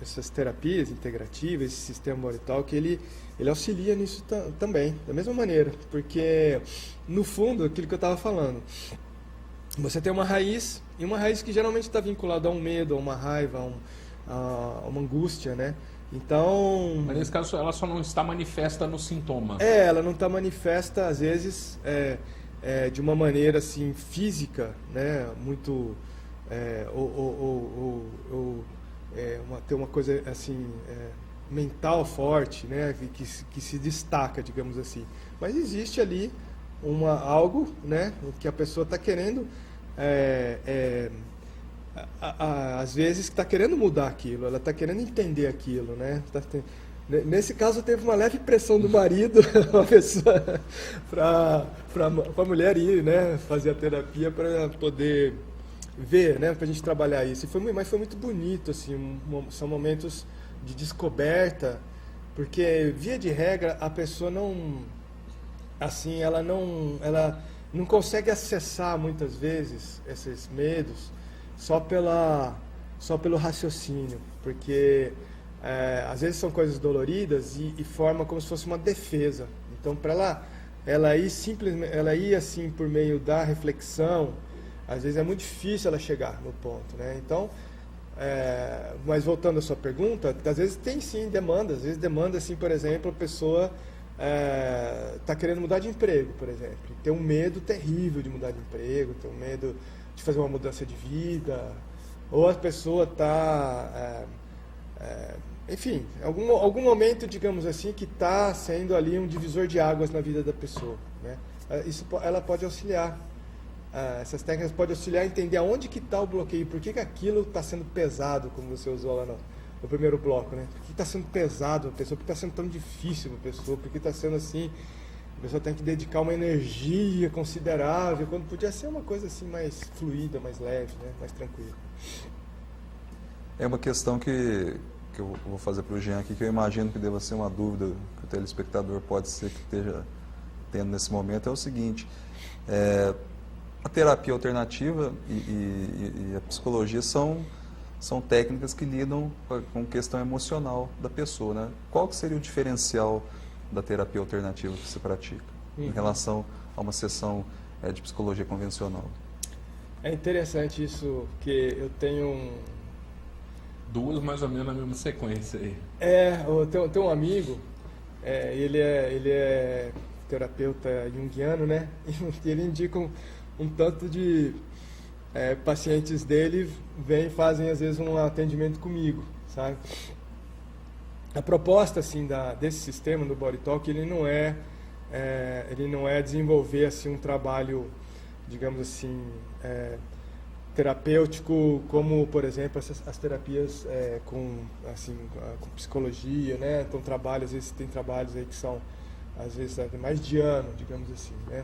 essas terapias integrativas, esse sistema Moritalk, ele auxilia nisso também, da mesma maneira, porque, no fundo, aquilo que eu estava falando, você tem uma raiz, e uma raiz que geralmente está vinculada a um medo, a uma raiva, a uma angústia, né? Então... Mas nesse caso ela só não está manifesta no sintoma. Ela não está manifesta, às vezes, de uma maneira assim, física, né? Muito... ter uma coisa assim, mental forte, né? Que se destaca, digamos assim. Mas existe ali algo, né? Que a pessoa está querendo... às vezes está querendo mudar aquilo, ela está querendo entender aquilo, né? Nesse caso teve uma leve pressão do marido, uma pessoa para a mulher ir, né? Fazer a terapia para poder ver, né? Para a gente trabalhar isso. Mas foi muito bonito, assim, são momentos de descoberta, porque via de regra a pessoa ela não consegue acessar muitas vezes esses medos só pelo raciocínio, porque às vezes são coisas doloridas e forma como se fosse uma defesa. Então, para ela ir assim por meio da reflexão, às vezes é muito difícil ela chegar no ponto, né? Então, mas voltando à sua pergunta, às vezes tem sim demandas. Às vezes demanda, assim, por exemplo, a pessoa está querendo mudar de emprego, por exemplo, tem um medo terrível de mudar de emprego, tem um medo de fazer uma mudança de vida, ou a pessoa está, enfim, algum momento, digamos assim, que está sendo ali um divisor de águas na vida da pessoa, né? Ela pode auxiliar, essas técnicas podem auxiliar a entender aonde que está o bloqueio, por que aquilo está sendo pesado, como você usou lá no primeiro bloco, né? Por que está sendo pesado a pessoa, por que está sendo tão difícil a pessoa, por que está sendo assim... A pessoa tem que dedicar uma energia considerável, quando podia ser uma coisa assim mais fluida, mais leve, né? Mais tranquila. É uma questão que eu vou fazer para o Jean aqui, que eu imagino que deva ser uma dúvida que o telespectador pode ser que esteja tendo nesse momento, é o seguinte: a terapia alternativa e a psicologia são técnicas que lidam com questão emocional da pessoa, né? Qual que seria o diferencial da terapia alternativa que se pratica em relação a uma sessão de psicologia convencional? É interessante isso, que eu tenho duas mais ou menos na mesma sequência aí. Eu tenho um amigo, ele é terapeuta junguiano, né? E ele indica um tanto de pacientes dele vêm e fazem às vezes um atendimento comigo, sabe? A proposta assim desse sistema do Body Talk, ele não é desenvolver assim um trabalho, digamos assim, terapêutico, como por exemplo as terapias com psicologia, né? Então às vezes tem trabalhos aí que são às vezes mais de ano, digamos assim, né?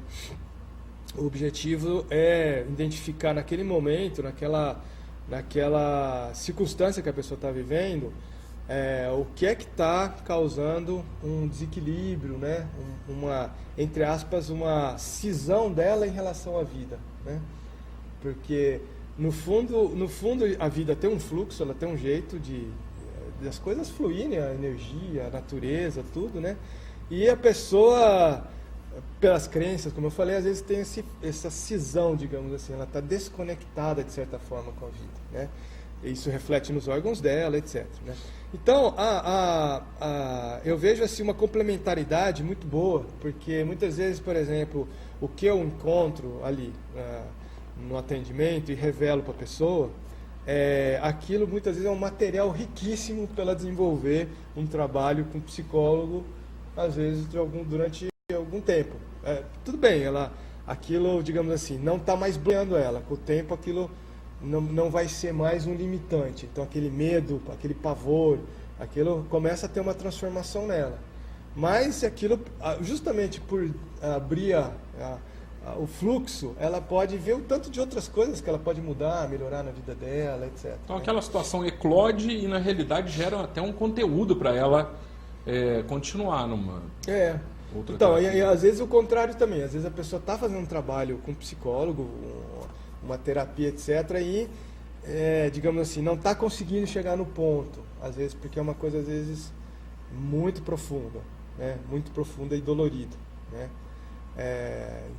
O objetivo é identificar naquele momento, naquela circunstância que a pessoa está vivendo, o que é que está causando um desequilíbrio, né? Entre aspas, uma cisão dela em relação à vida, né? Porque no fundo a vida tem um fluxo, ela tem um jeito das coisas fluírem, a energia, a natureza, tudo, né? E a pessoa, pelas crenças, como eu falei, às vezes tem essa cisão, digamos assim, ela está desconectada de certa forma com a vida, né? Isso reflete nos órgãos dela, etc, né? Então, eu vejo assim uma complementaridade muito boa, porque muitas vezes, por exemplo, o que eu encontro ali no atendimento e revelo para a pessoa, aquilo muitas vezes é um material riquíssimo para ela desenvolver um trabalho com psicólogo, às vezes durante algum tempo. Tudo bem, aquilo, digamos assim, não está mais bloqueando ela, com o tempo aquilo não vai ser mais um limitante. Então aquele medo, aquele pavor, aquilo começa a ter uma transformação nela. Mas aquilo, justamente por abrir o fluxo, ela pode ver o tanto de outras coisas que ela pode mudar, melhorar na vida dela, etc. Então aquela situação eclode e na realidade gera até um conteúdo para ela continuar numa outra então, e às vezes o contrário também. Às vezes a pessoa está fazendo um trabalho com um psicólogo, uma terapia, etc. E, digamos assim, não está conseguindo chegar no ponto. Às vezes porque é uma coisa, às vezes, muito profunda, né? Muito profunda e dolorida, né?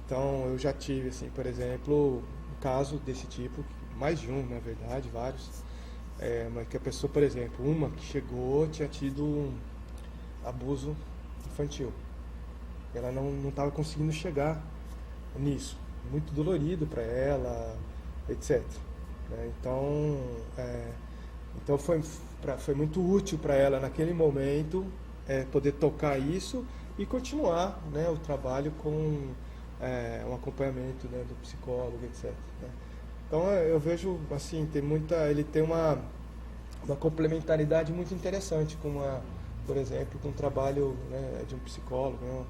Então, eu já tive, assim, por exemplo, um caso desse tipo, mais de um, na verdade, vários, Mas que a pessoa, por exemplo, uma que chegou tinha tido um abuso infantil. Ela não estava conseguindo chegar nisso. Muito dolorido para ela, etc. Então foi muito útil para ela naquele momento poder tocar isso e continuar, né, o trabalho com um acompanhamento, né, do psicólogo, etc. Né? Então eu vejo assim, ele tem uma complementaridade muito interessante com por exemplo, com o trabalho, né, de um psicólogo. Né?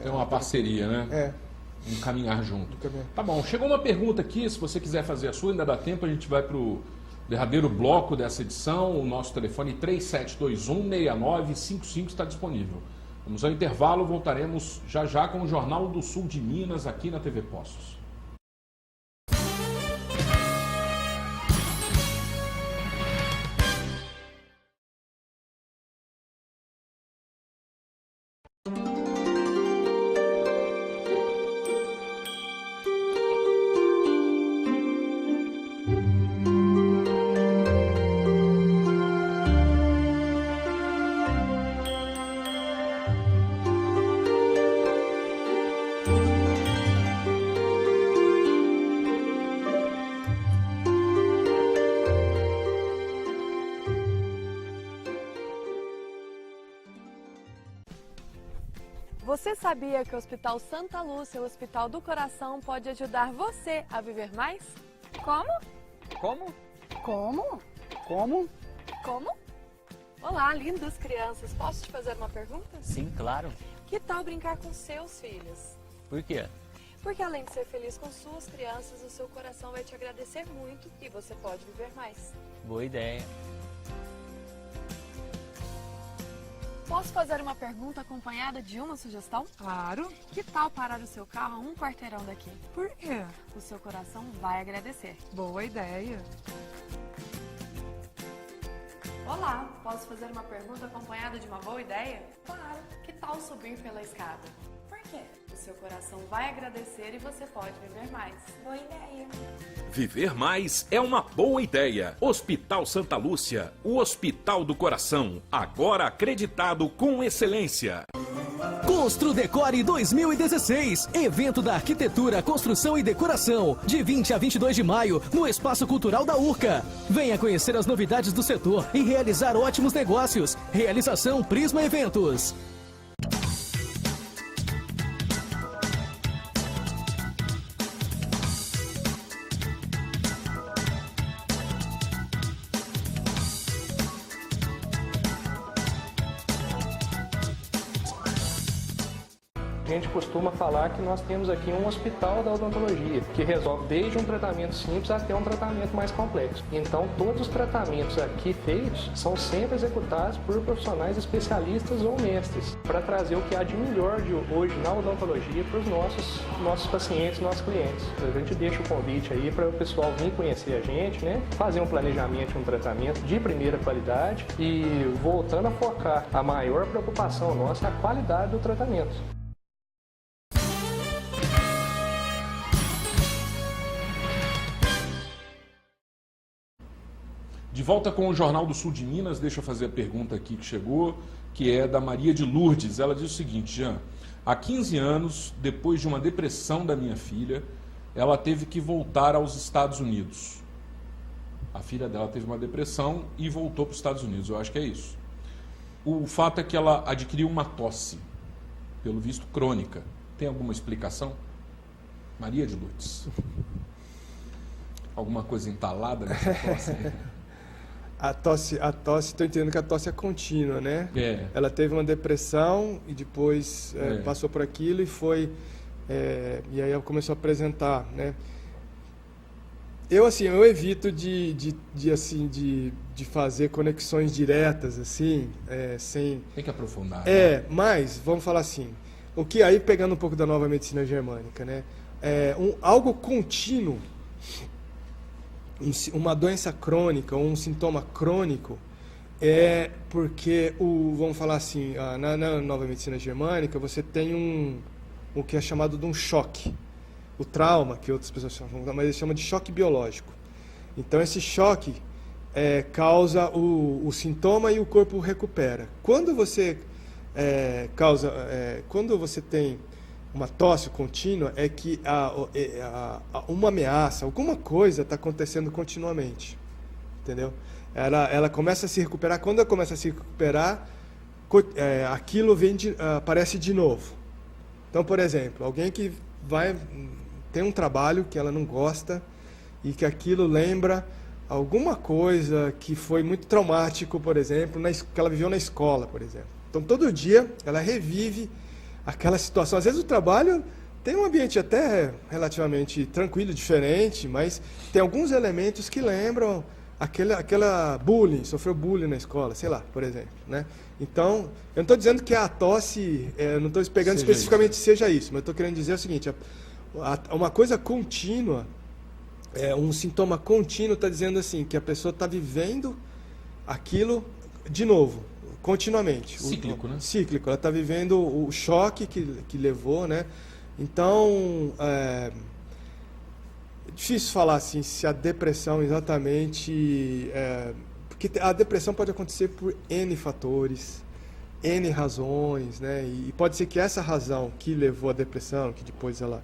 Tem uma parceria, né? Um caminhar junto. Tá bom, chegou uma pergunta aqui, se você quiser fazer a sua, ainda dá tempo, a gente vai para o derradeiro bloco dessa edição. O nosso telefone 3721-6955 está disponível. Vamos ao intervalo, voltaremos já com o Jornal do Sul de Minas aqui na TV Poços. Você sabia que o Hospital Santa Lúcia, o Hospital do Coração, pode ajudar você a viver mais? Como? Como? Como? Como? Como? Olá, lindas crianças. Posso te fazer uma pergunta? Sim, claro. Que tal brincar com seus filhos? Por quê? Porque além de ser feliz com suas crianças, o seu coração vai te agradecer muito e você pode viver mais. Boa ideia. Posso fazer uma pergunta acompanhada de uma sugestão? Claro. Que tal parar o seu carro a um quarteirão daqui? Por quê? O seu coração vai agradecer. Boa ideia. Olá, posso fazer uma pergunta acompanhada de uma boa ideia? Claro. Que tal subir pela escada? Por quê? O seu coração vai agradecer e você pode viver mais. Boa ideia. Viver mais é uma boa ideia. Hospital Santa Lúcia, o Hospital do Coração, agora acreditado com excelência. Construdecore 2016, evento da arquitetura, construção e decoração, de 20 a 22 de maio, no Espaço Cultural da Urca. Venha conhecer as novidades do setor e realizar ótimos negócios. Realização Prisma Eventos. A gente costuma falar que nós temos aqui um hospital da odontologia, que resolve desde um tratamento simples até um tratamento mais complexo. Então, todos os tratamentos aqui feitos são sempre executados por profissionais especialistas ou mestres, para trazer o que há de melhor de hoje na odontologia para os nossos pacientes, nossos clientes. A gente deixa o convite aí para o pessoal vir conhecer a gente, né? Fazer um planejamento de um tratamento de primeira qualidade e voltando a focar, a maior preocupação nossa é a qualidade do tratamento. De volta com o Jornal do Sul de Minas, deixa eu fazer a pergunta aqui que chegou, que é da Maria de Lourdes. Ela diz o seguinte: Jean, há 15 anos, depois de uma depressão da minha filha, ela teve que voltar aos Estados Unidos. A filha dela teve uma depressão e voltou para os Estados Unidos, eu acho que é isso. O fato é que ela adquiriu uma tosse, pelo visto crônica. Tem alguma explicação? Maria de Lourdes. Alguma coisa entalada nessa tosse? A tosse, estou entendendo que a tosse é contínua, né? É. Ela teve uma depressão e depois passou por aquilo e foi... e aí ela começou a apresentar, né? Eu evito de fazer conexões diretas, assim, sem... Tem que aprofundar. Mas, vamos falar assim, o que aí, pegando um pouco da nova medicina germânica, né? Algo contínuo, uma doença crônica ou um sintoma crônico é porque, vamos falar assim, na nova medicina germânica você tem o que é chamado de um choque. O trauma, que outras pessoas chamam, mas eles chamam de choque biológico. Então esse choque causa o sintoma e o corpo recupera. Quando você quando você tem uma tosse contínua, é que uma ameaça, alguma coisa está acontecendo continuamente, entendeu? Ela começa a se recuperar. Quando ela começa a se recuperar, aquilo aparece de novo. Então, por exemplo, alguém que tem um trabalho que ela não gosta e que aquilo lembra alguma coisa que foi muito traumático, por exemplo, que ela viveu na escola, por exemplo. Então, todo dia ela revive aquela situação. Às vezes o trabalho tem um ambiente até relativamente tranquilo, diferente, mas tem alguns elementos que lembram aquela bullying, sofreu bullying na escola, sei lá, por exemplo, né? Então, eu não estou dizendo que a tosse, eu não estou pegando especificamente seja isso, mas eu estou querendo dizer o seguinte, uma coisa contínua, um sintoma contínuo está dizendo assim, que a pessoa está vivendo aquilo de novo, continuamente. Cíclico, né? Cíclico, ela está vivendo o choque que levou, né? Então, é difícil falar assim, se a depressão exatamente... porque a depressão pode acontecer por N fatores, N razões, né? E pode ser que essa razão que levou à depressão, que depois ela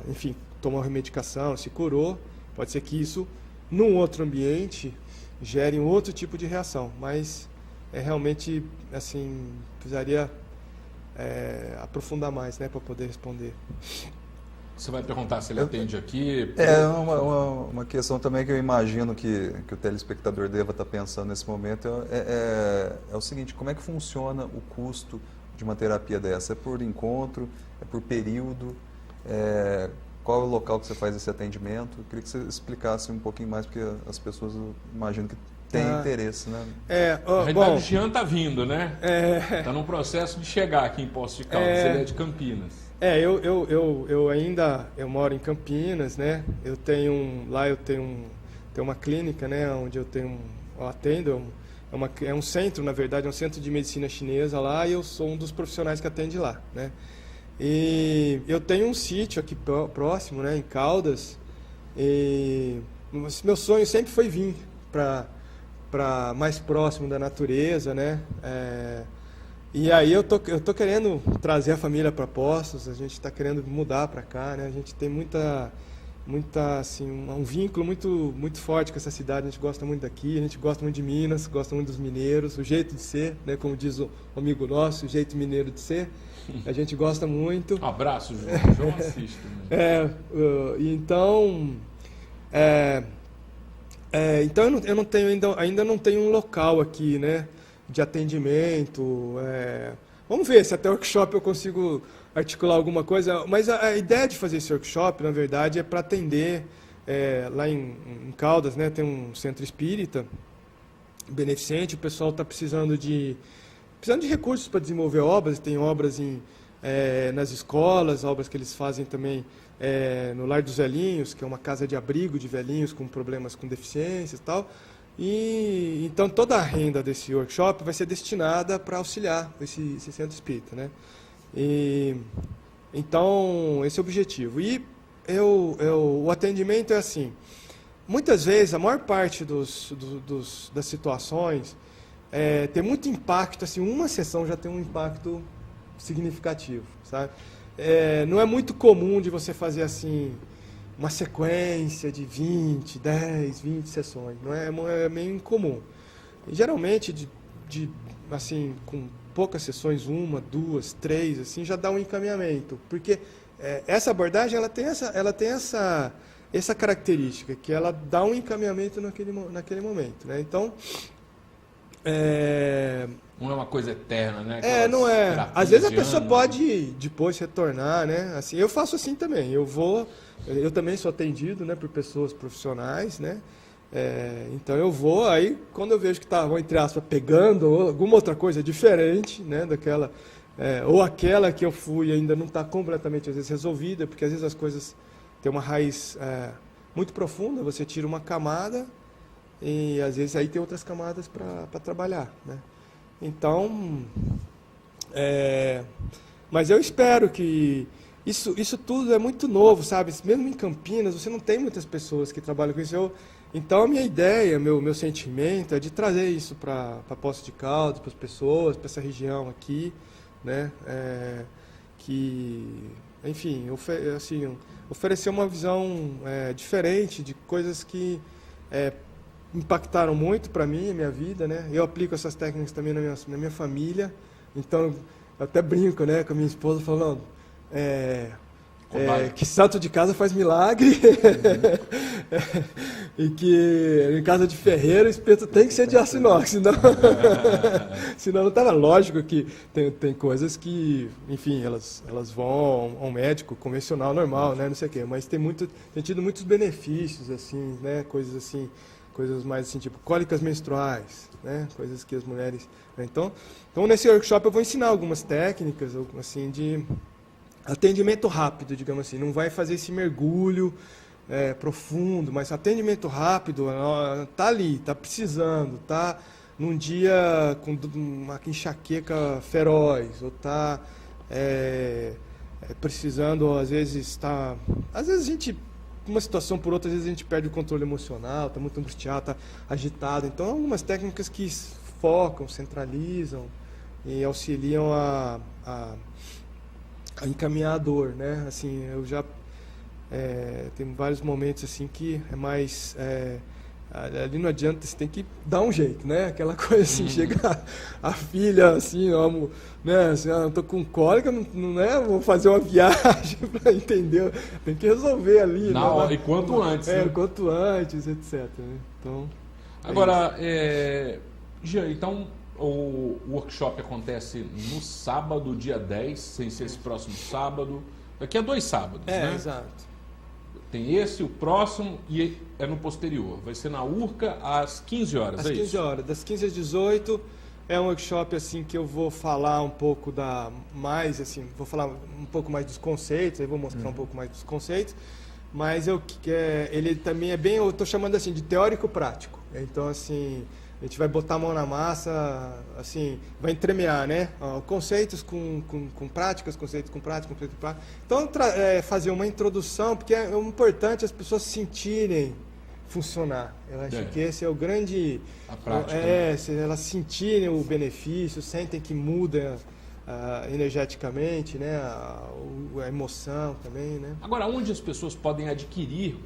enfim, tomou remedicação, se curou, pode ser que isso, num outro ambiente, gere um outro tipo de reação. Mas realmente, assim, precisaria aprofundar mais, né, para poder responder. Você vai perguntar se ele atende aqui? Uma questão também que eu imagino que o telespectador deva estar pensando nesse momento é o seguinte, como é que funciona o custo de uma terapia dessa? É por encontro? É por período? Qual é o local que você faz esse atendimento? Eu queria que você explicasse um pouquinho mais, porque as pessoas, eu imagino que têm interesse, né? O Jean está vindo, né? Está num processo de chegar aqui em Poços de Caldas, ele é de Campinas. Eu moro em Campinas, né? Eu tenho uma clínica, né? Onde eu atendo, é um centro, na verdade, é um centro de medicina chinesa lá, e eu sou um dos profissionais que atende lá, né? E eu tenho um sítio aqui próximo, né? Em Caldas, e meu sonho sempre foi vir para mais próximo da natureza, né? E aí eu tô querendo trazer a família para Poços, a gente está querendo mudar para cá, né? A gente tem muita assim, um vínculo muito forte com essa cidade, a gente gosta muito daqui, a gente gosta muito de Minas, gosta muito dos mineiros, o jeito de ser, né? Como diz o amigo nosso, o jeito mineiro de ser, a gente gosta muito. Um abraço, João. João assiste também. Então eu não tenho ainda não tenho um local aqui, né, de atendimento. Vamos ver se até o workshop eu consigo articular alguma coisa, mas a ideia de fazer esse workshop, na verdade, é para atender lá em Caldas, né, tem um centro espírita beneficente, o pessoal está precisando de recursos para desenvolver obras, tem obras nas escolas, obras que eles fazem também no Lar dos Velhinhos, que é uma casa de abrigo de velhinhos com problemas com deficiências e tal. E então toda a renda desse workshop vai ser destinada para auxiliar esse centro espírita, né? Então esse é o objetivo. E o atendimento é assim. Muitas vezes a maior parte das situações tem muito impacto. Assim, uma sessão já tem um impacto significativo, sabe? Não é muito comum de você fazer assim uma sequência de 20 sessões, não é meio incomum. E, geralmente assim, com poucas sessões, 1, 2, 3, assim, já dá um encaminhamento, porque essa abordagem ela tem essa característica, que ela dá um encaminhamento naquele momento, né? Então não é uma coisa eterna, né? Não é. Às vezes a pessoa pode depois retornar, né? Assim, eu faço assim também. Eu também sou atendido, né, por pessoas profissionais, né? Então eu vou, aí quando eu vejo que está, entre aspas, pegando ou alguma outra coisa diferente, né, daquela, ou aquela que eu fui ainda não está completamente, às vezes, resolvida, porque às vezes as coisas têm uma raiz muito profunda, você tira uma camada e às vezes aí tem outras camadas para trabalhar, né? Então, mas eu espero que isso tudo é muito novo, sabe? Mesmo em Campinas, você não tem muitas pessoas que trabalham com isso. Então a minha ideia, meu sentimento é de trazer isso para Poços de Caldas, para as pessoas, para essa região aqui, né? Que, enfim, oferecer uma visão diferente de coisas que impactaram muito para mim, a minha vida, né? Eu aplico essas técnicas também na minha família, então eu até brinco, né, com a minha esposa falando que santo de casa faz milagre e que em casa de ferreiro o espeto tem que ser de aço inox, senão não estava lógico que tem coisas que, enfim, elas vão a um médico convencional normal, né, não sei o quê, mas tem tido muitos benefícios, assim, né, coisas mais assim, tipo cólicas menstruais, né, coisas que as mulheres, né? Então nesse workshop eu vou ensinar algumas técnicas assim de atendimento rápido, digamos assim. Não vai fazer esse mergulho profundo, mas atendimento rápido, tá ali, tá precisando, tá num dia com uma enxaqueca feroz, ou tá precisando, às vezes a gente, uma situação por outra, às vezes a gente perde o controle emocional, tá muito angustiado, tá agitado. Então, algumas técnicas que focam, centralizam e auxiliam a encaminhar a dor, né? Assim, eu já tem vários momentos assim que é mais ali não adianta, você tem que dar um jeito, né? Aquela coisa assim, chega a filha assim, né? Assim, eu tô com cólica, não é? Vou fazer uma viagem para entender, tem que resolver ali. Não, né? E quanto antes, né? Quanto antes, etc. Né? Então, agora, Jean, então o workshop acontece no sábado, dia 10, sem ser esse próximo sábado. Daqui a 2 sábados, né? Exato. Tem esse, o próximo, e é no posterior. Vai ser na Urca às 15 horas, às 15 horas, das 15 às 18. É um workshop assim que eu vou falar um pouco vou falar um pouco mais dos conceitos, aí vou mostrar um pouco mais dos conceitos, mas ele também eu estou chamando assim de teórico prático. Então assim, a gente vai botar a mão na massa, assim, vai entremear, né? Conceitos com práticas, conceitos com prática, conceitos com prática. Então, fazer uma introdução, porque é importante as pessoas sentirem funcionar. Eu acho que esse é o grande... A prática. Se elas sentirem o benefício, sentem que muda energeticamente, né? A emoção também, né? Agora, onde as pessoas podem adquirir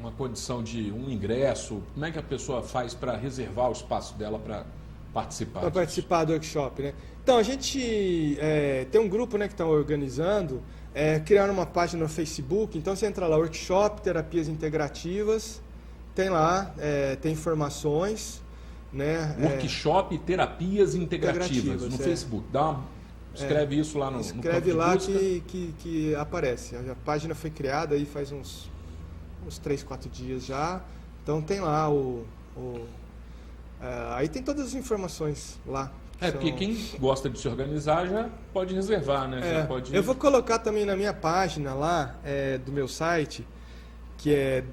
uma condição de um ingresso? Como é que a pessoa faz para reservar o espaço dela para participar? Para participar do workshop, né? Então, a gente tem um grupo, né, que está organizando, criaram uma página no Facebook. Então, você entra lá, Workshop Terapias Integrativas, tem lá, tem informações, né? Workshop Terapias Integrativas no Facebook. Escreve isso lá no escreve lá que aparece. A página foi criada aí faz uns 3, 4 dias já. Então tem lá aí tem todas as informações lá. Porque quem gosta de se organizar já pode reservar, né? Eu vou colocar também na minha página lá, do meu site, que é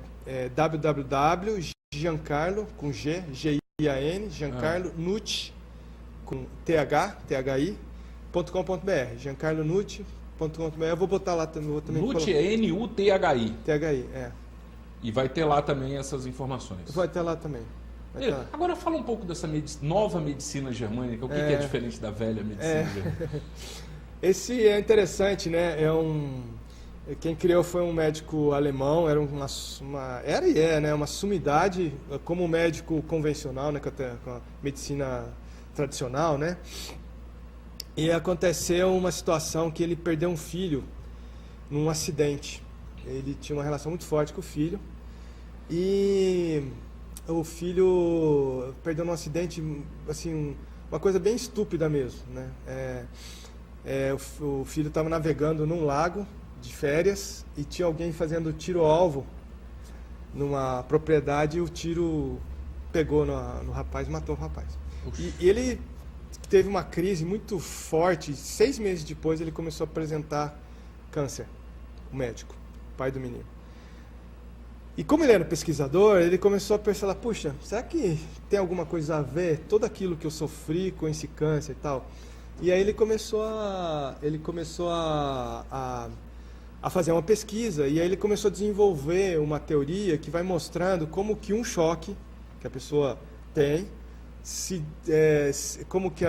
www.giancarlo, com G, G-I-A-N, Giancarlo Nucci, com THI.com.br, giancarlonucci.com.br. Eu vou botar lá também. Nucci é N-U-T-H-I. THI, E vai ter lá também essas informações. Vai ter lá também. Agora fala um pouco dessa nova medicina germânica. O que é diferente da velha medicina germânica? Esse é interessante, né? Quem criou foi um médico alemão, era uma sumidade como médico convencional, né? Com a medicina tradicional, né? E aconteceu uma situação que ele perdeu um filho num acidente. Ele tinha uma relação muito forte com o filho. E o filho perdeu num acidente, assim, uma coisa bem estúpida mesmo, né? O filho estava navegando num lago de férias e tinha alguém fazendo tiro-alvo numa propriedade e o tiro pegou no rapaz e matou o rapaz. E ele teve uma crise muito forte. 6 meses depois ele começou a apresentar câncer, o médico, pai do menino. E como ele era um pesquisador, ele começou a pensar, puxa, será que tem alguma coisa a ver tudo aquilo que eu sofri com esse câncer e tal? E aí ele começou a a fazer uma pesquisa, e aí ele começou a desenvolver uma teoria que vai mostrando como que um choque que a pessoa tem, como que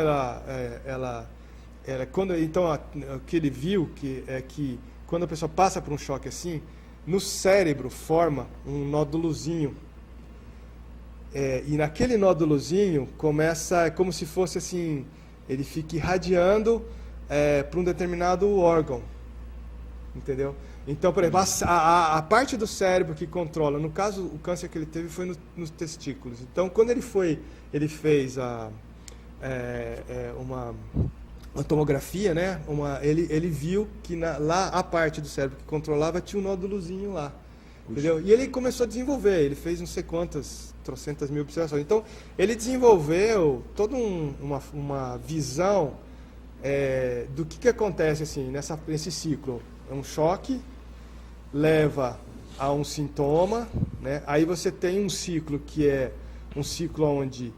então o que ele viu que quando a pessoa passa por um choque assim, no cérebro forma um nódulozinho, e naquele nódulozinho começa como se fosse assim, ele fica irradiando para um determinado órgão, entendeu? Então, por exemplo, a parte do cérebro que controla, no caso, o câncer que ele teve foi nos testículos. Então, quando ele fez uma tomografia, né? Ele viu que lá a parte do cérebro que controlava tinha um nódulozinho lá, entendeu? E ele começou a desenvolver, ele fez não sei quantas, trocentas mil observações. Então, ele desenvolveu toda uma visão do que acontece assim, nesse ciclo. É um choque, leva a um sintoma, né? Aí você tem um ciclo que é um ciclo onde...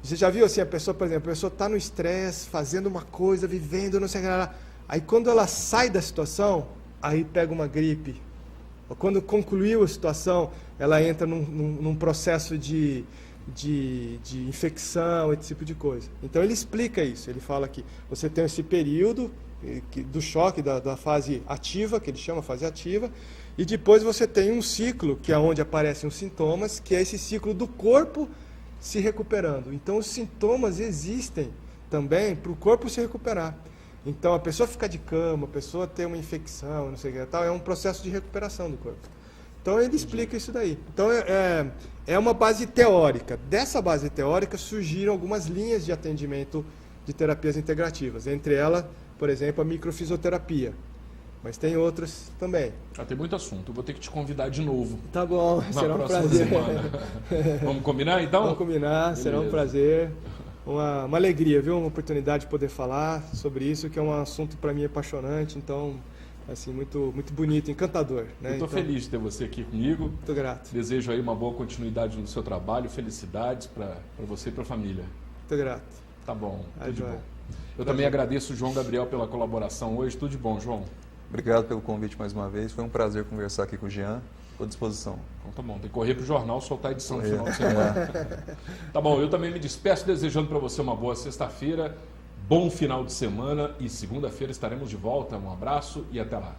você já viu assim, a pessoa, por exemplo, a pessoa está no estresse, fazendo uma coisa, vivendo, não sei o que lá. Aí quando ela sai da situação, aí pega uma gripe. Ou quando concluiu a situação, ela entra num processo de infecção, esse tipo de coisa. Então ele explica isso, ele fala que você tem esse período do choque, da fase ativa, que ele chama fase ativa, e depois você tem um ciclo, que é onde aparecem os sintomas, que é esse ciclo do corpo se recuperando. Então os sintomas existem também para o corpo se recuperar. Então a pessoa ficar de cama, a pessoa ter uma infecção, não sei o que tal, é um processo de recuperação do corpo. Então ele explica isso daí. Então é uma base teórica. Dessa base teórica surgiram algumas linhas de atendimento de terapias integrativas, entre elas, por exemplo, a microfisioterapia. Mas tem outras também. Tem muito assunto. Eu vou ter que te convidar de novo. Tá bom, será um prazer. Semana. Vamos combinar, então? Vamos combinar, beleza. Será um prazer. Uma alegria, viu? Uma oportunidade de poder falar sobre isso, que é um assunto para mim apaixonante. Então, assim, muito, muito bonito, encantador. Né? Eu estou feliz de ter você aqui comigo. Muito grato. Desejo aí uma boa continuidade no seu trabalho, felicidades para você e para a família. Muito grato. Tá bom, tudo de bom. Eu também agradeço o João Gabriel pela colaboração hoje. Tudo de bom, João. Obrigado pelo convite mais uma vez. Foi um prazer conversar aqui com o Jean. Estou à disposição. Então tá bom. Tem que correr para o jornal, soltar a edição no final de semana. Tá bom, eu também me despeço desejando para você uma boa sexta-feira, bom final de semana e segunda-feira estaremos de volta. Um abraço e até lá.